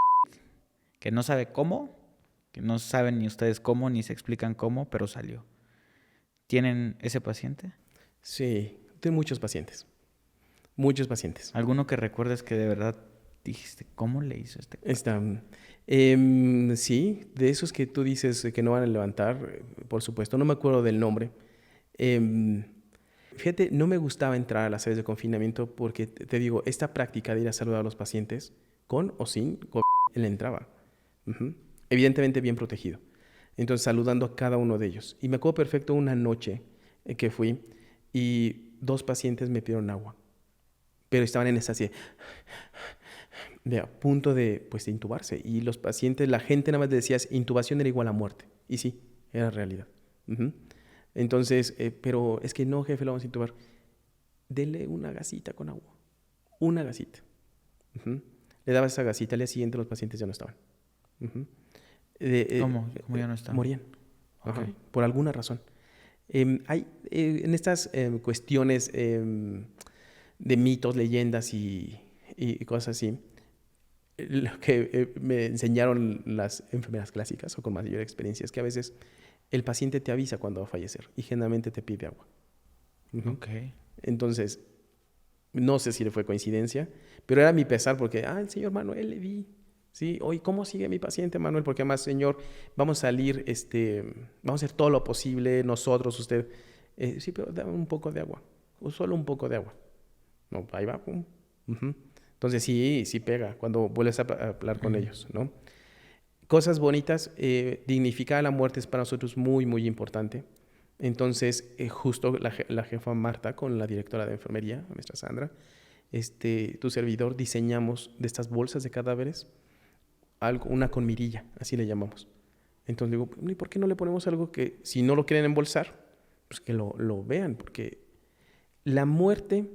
Speaker 2: que no sabe cómo, que no saben ni ustedes cómo, ni se explican cómo, pero salió. ¿Tienen ese paciente?
Speaker 1: Sí, tengo muchos pacientes. Muchos pacientes.
Speaker 2: ¿Alguno que recuerdes que de verdad dijiste, cómo le hizo este?
Speaker 1: Sí, de esos que tú dices que no van a levantar, por supuesto. No me acuerdo del nombre. Fíjate, no me gustaba entrar a las áreas de confinamiento porque, te digo, esta práctica de ir a saludar a los pacientes, con o sin COVID, él entraba. Evidentemente bien protegido. Entonces, saludando a cada uno de ellos. Y me acuerdo perfecto una noche que fui y 2 pacientes me pidieron agua. Pero estaban en esa así de a punto de intubarse. Y los pacientes, la gente nada más decía, intubación era igual a muerte. Y sí, era realidad. Entonces, pero es que no, jefe, lo vamos a intubar. Dele una gasita con agua. Una gasita. Le daba esa gasita, al día siguiente los pacientes ya no estaban.
Speaker 2: ¿Cómo ya no estaban?
Speaker 1: Morían.
Speaker 2: Okay.
Speaker 1: Por alguna razón. Hay en estas cuestiones de mitos, leyendas y cosas así, lo que me enseñaron las enfermeras clásicas o con mayor experiencia es que a veces el paciente te avisa cuando va a fallecer y generalmente te pide agua.
Speaker 2: Okay.
Speaker 1: Entonces, no sé si le fue coincidencia, pero era mi pesar porque, el señor Manuel le vi. Sí, hoy, ¿cómo sigue mi paciente, Manuel? Porque además, señor, vamos a salir, vamos a hacer todo lo posible, nosotros, usted. Sí, pero dame un poco de agua, o solo un poco de agua. No, ahí va, pum. Entonces sí pega cuando vuelves a hablar con ellos, ¿no? Cosas bonitas, dignificar la muerte es para nosotros muy, muy importante. Entonces, justo la jefa Marta con la directora de enfermería, la maestra Sandra, tu servidor, diseñamos de estas bolsas de cadáveres una con mirilla, así le llamamos. Entonces digo, ¿y por qué no le ponemos algo que, si no lo quieren embolsar, pues que lo vean? Porque la muerte,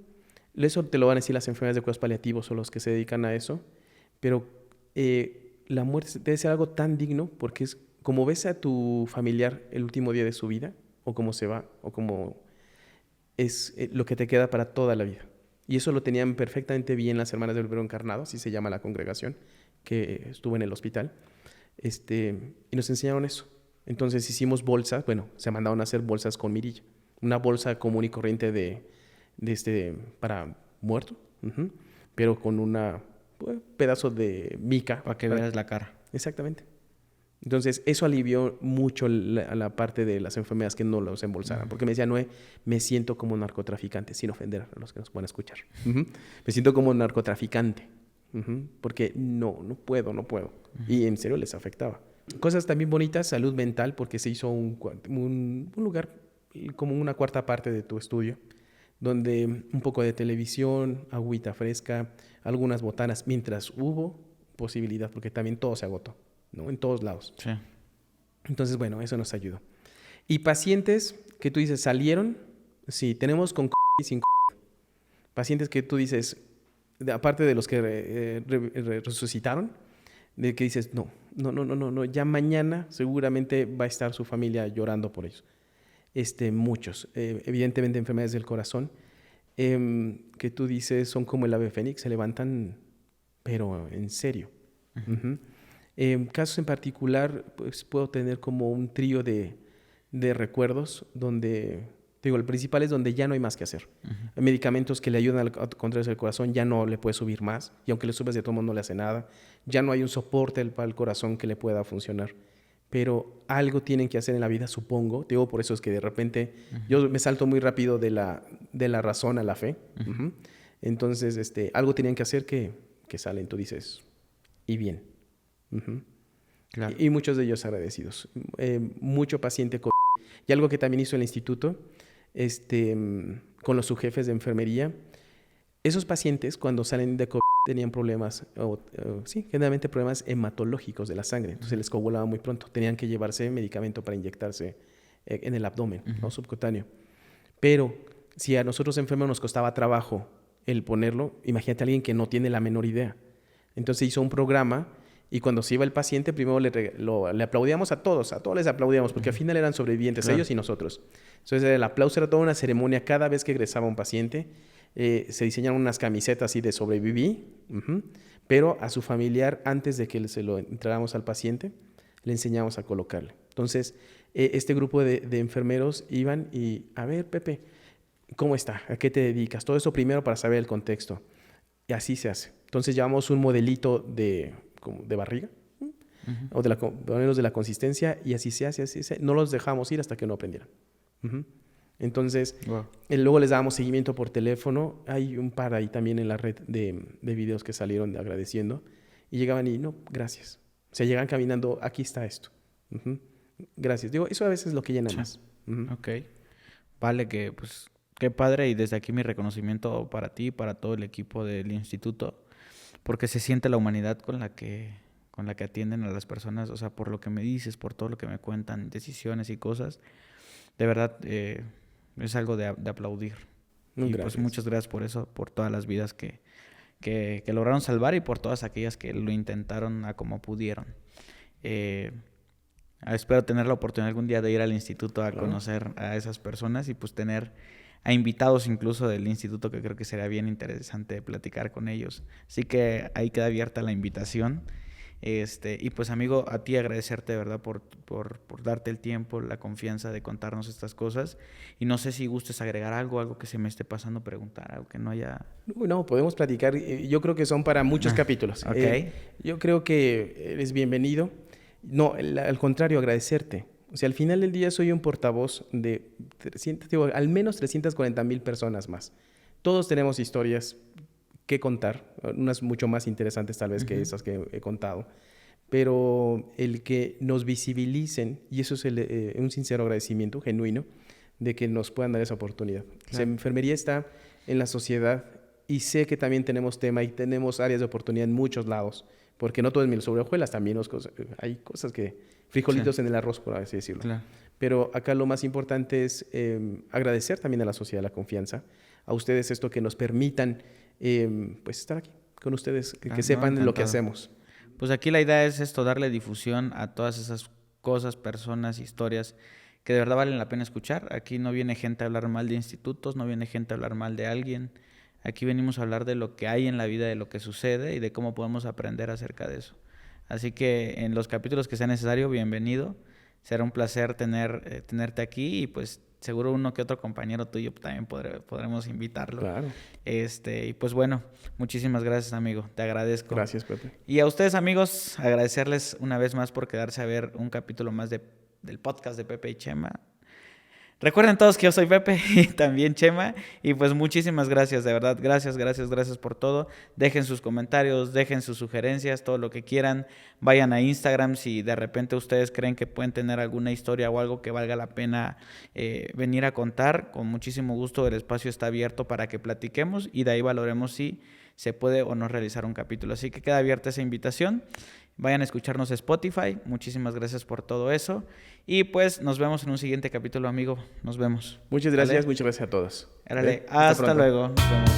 Speaker 1: eso te lo van a decir las enfermeras de cuidados paliativos o los que se dedican a eso, pero la muerte debe ser algo tan digno porque es como ves a tu familiar el último día de su vida, o cómo se va, o cómo es lo que te queda para toda la vida. Y eso lo tenían perfectamente bien las hermanas del Verbo Encarnado, así se llama la congregación, que estuvo en el hospital, y nos enseñaron eso. Entonces hicimos bolsas, se mandaron a hacer bolsas con mirilla, una bolsa común y corriente para muerto, pero con un pedazo de mica.
Speaker 2: Para que veas la cara.
Speaker 1: Exactamente. Entonces eso alivió mucho la parte de las enfermedades que no los embolsaran, porque me decía, Noé, me siento como narcotraficante, sin ofender a los que nos puedan escuchar. Me siento como narcotraficante. Porque no puedo. Y en serio les afectaba. Cosas también bonitas, salud mental, porque se hizo un lugar como una cuarta parte de tu estudio, donde un poco de televisión, agüita fresca, algunas botanas, mientras hubo posibilidad, porque también todo se agotó, ¿no? En todos lados.
Speaker 2: Sí.
Speaker 1: Entonces, eso nos ayudó. Y pacientes que tú dices, ¿salieron? Sí, tenemos con COVID y sin COVID. Pacientes que tú dices, aparte de los que resucitaron, de que dices, no, ya mañana seguramente va a estar su familia llorando por ellos. Muchos, evidentemente enfermedades del corazón, que tú dices son como el ave fénix, se levantan, pero en serio. Casos en particular, pues puedo tener como un trío de recuerdos donde... Digo, el principal es donde ya no hay más que hacer. Hay medicamentos que le ayudan a contraerse el corazón, ya no le puedes subir más, y aunque le subes de todo modo no le hace nada. Ya no hay un soporte para el corazón que le pueda funcionar. Pero algo tienen que hacer en la vida, supongo. Digo, por eso es que de repente yo me salto muy rápido de la razón a la fe. Entonces, algo tienen que hacer que salen, tú dices, y bien. Claro. Y muchos de ellos agradecidos. Mucho paciente COVID. Y algo que también hizo el instituto, con los subjefes de enfermería, Esos pacientes cuando salen de COVID tenían problemas, sí, generalmente problemas hematológicos de la sangre, entonces les coagulaba muy pronto, tenían que llevarse medicamento para inyectarse en el abdomen, ¿no? Subcutáneo. Pero si a nosotros enfermos nos costaba trabajo el ponerlo, imagínate a alguien que no tiene la menor idea. Entonces hizo un programa y cuando se iba el paciente, primero le aplaudíamos a todos les aplaudíamos, porque al final eran sobrevivientes, claro, ellos y nosotros. Entonces el aplauso era toda una ceremonia cada vez que egresaba un paciente. Se diseñaron unas camisetas así de sobreviví, pero a su familiar, antes de que se lo entregáramos al paciente, le enseñamos a colocarle. Entonces, este grupo de enfermeros iban y, a ver, Pepe, ¿cómo está? ¿A qué te dedicas? Todo eso primero para saber el contexto. Y así se hace. Entonces, llevamos un modelito de barriga, o de la consistencia, y así se hace. No los dejamos ir hasta que no aprendieran. Entonces, wow. Luego les dábamos seguimiento por teléfono. Hay un par ahí también en la red de videos que salieron agradeciendo. Y llegaban y, no, gracias. O sea, llegan caminando, aquí está esto. Gracias. Digo, eso a veces es lo que llena más.
Speaker 2: Ok. Vale, que pues, qué padre. Y desde aquí mi reconocimiento para ti y para todo el equipo del instituto. Porque se siente la humanidad con la que atienden a las personas. O sea, por lo que me dices, por todo lo que me cuentan, decisiones y cosas. De verdad, es algo de aplaudir. Y pues muchas gracias por eso, por todas las vidas que lograron salvar y por todas aquellas que lo intentaron a como pudieron. Espero tener la oportunidad algún día de ir al instituto a conocer a esas personas y pues tener a invitados incluso del instituto, que creo que sería bien interesante platicar con ellos. Así que ahí queda abierta la invitación. Y pues amigo, a ti agradecerte de verdad por darte el tiempo, la confianza de contarnos estas cosas. Y no sé si gustes agregar algo que se me esté pasando, preguntar, algo que no haya...
Speaker 1: No, podemos platicar. Yo creo que son para muchos capítulos.
Speaker 2: Okay.
Speaker 1: Yo creo que eres bienvenido. No, al contrario, agradecerte. O sea, al final del día soy un portavoz de al menos 340,000 personas más. Todos tenemos historias que contar, unas mucho más interesantes tal vez que esas que he contado, pero el que nos visibilicen, y eso es un sincero agradecimiento genuino, de que nos puedan dar esa oportunidad. Claro. O sea, enfermería está en la sociedad y sé que también tenemos tema y tenemos áreas de oportunidad en muchos lados, porque no todo es miel sobre hojuelas, también hay cosas que, frijolitos en el arroz, por así decirlo. Claro. Pero acá lo más importante es agradecer también a la sociedad la confianza, a ustedes esto que nos permitan pues estar aquí con ustedes, que sepan lo que hacemos.
Speaker 2: Pues aquí la idea es esto, darle difusión a todas esas cosas, personas, historias que de verdad valen la pena escuchar. Aquí no viene gente a hablar mal de institutos, no viene gente a hablar mal de alguien. Aquí venimos a hablar de lo que hay en la vida, de lo que sucede y de cómo podemos aprender acerca de eso. Así que en los capítulos que sea necesario, bienvenido. Será un placer tenerte aquí y pues seguro uno que otro compañero tuyo también podremos invitarlo. Claro. Y pues bueno, muchísimas gracias, amigo. Te agradezco.
Speaker 1: Gracias, Pepe.
Speaker 2: Y a ustedes, amigos, agradecerles una vez más por quedarse a ver un capítulo más del podcast de Pepe y Chema. Recuerden todos que yo soy Pepe y también Chema. Y pues muchísimas gracias, de verdad. Gracias por todo. Dejen sus comentarios, dejen sus sugerencias, todo lo que quieran. Vayan a Instagram si de repente ustedes creen que pueden tener alguna historia o algo que valga la pena venir a contar. Con muchísimo gusto el espacio está abierto para que platiquemos y de ahí valoremos si se puede o no realizar un capítulo. Así que queda abierta esa invitación. Vayan a escucharnos a Spotify. Muchísimas gracias por todo eso. Y pues nos vemos en un siguiente capítulo, amigo. Nos vemos.
Speaker 1: Muchas gracias, muchas gracias a todos.
Speaker 2: Hasta luego. Nos vemos.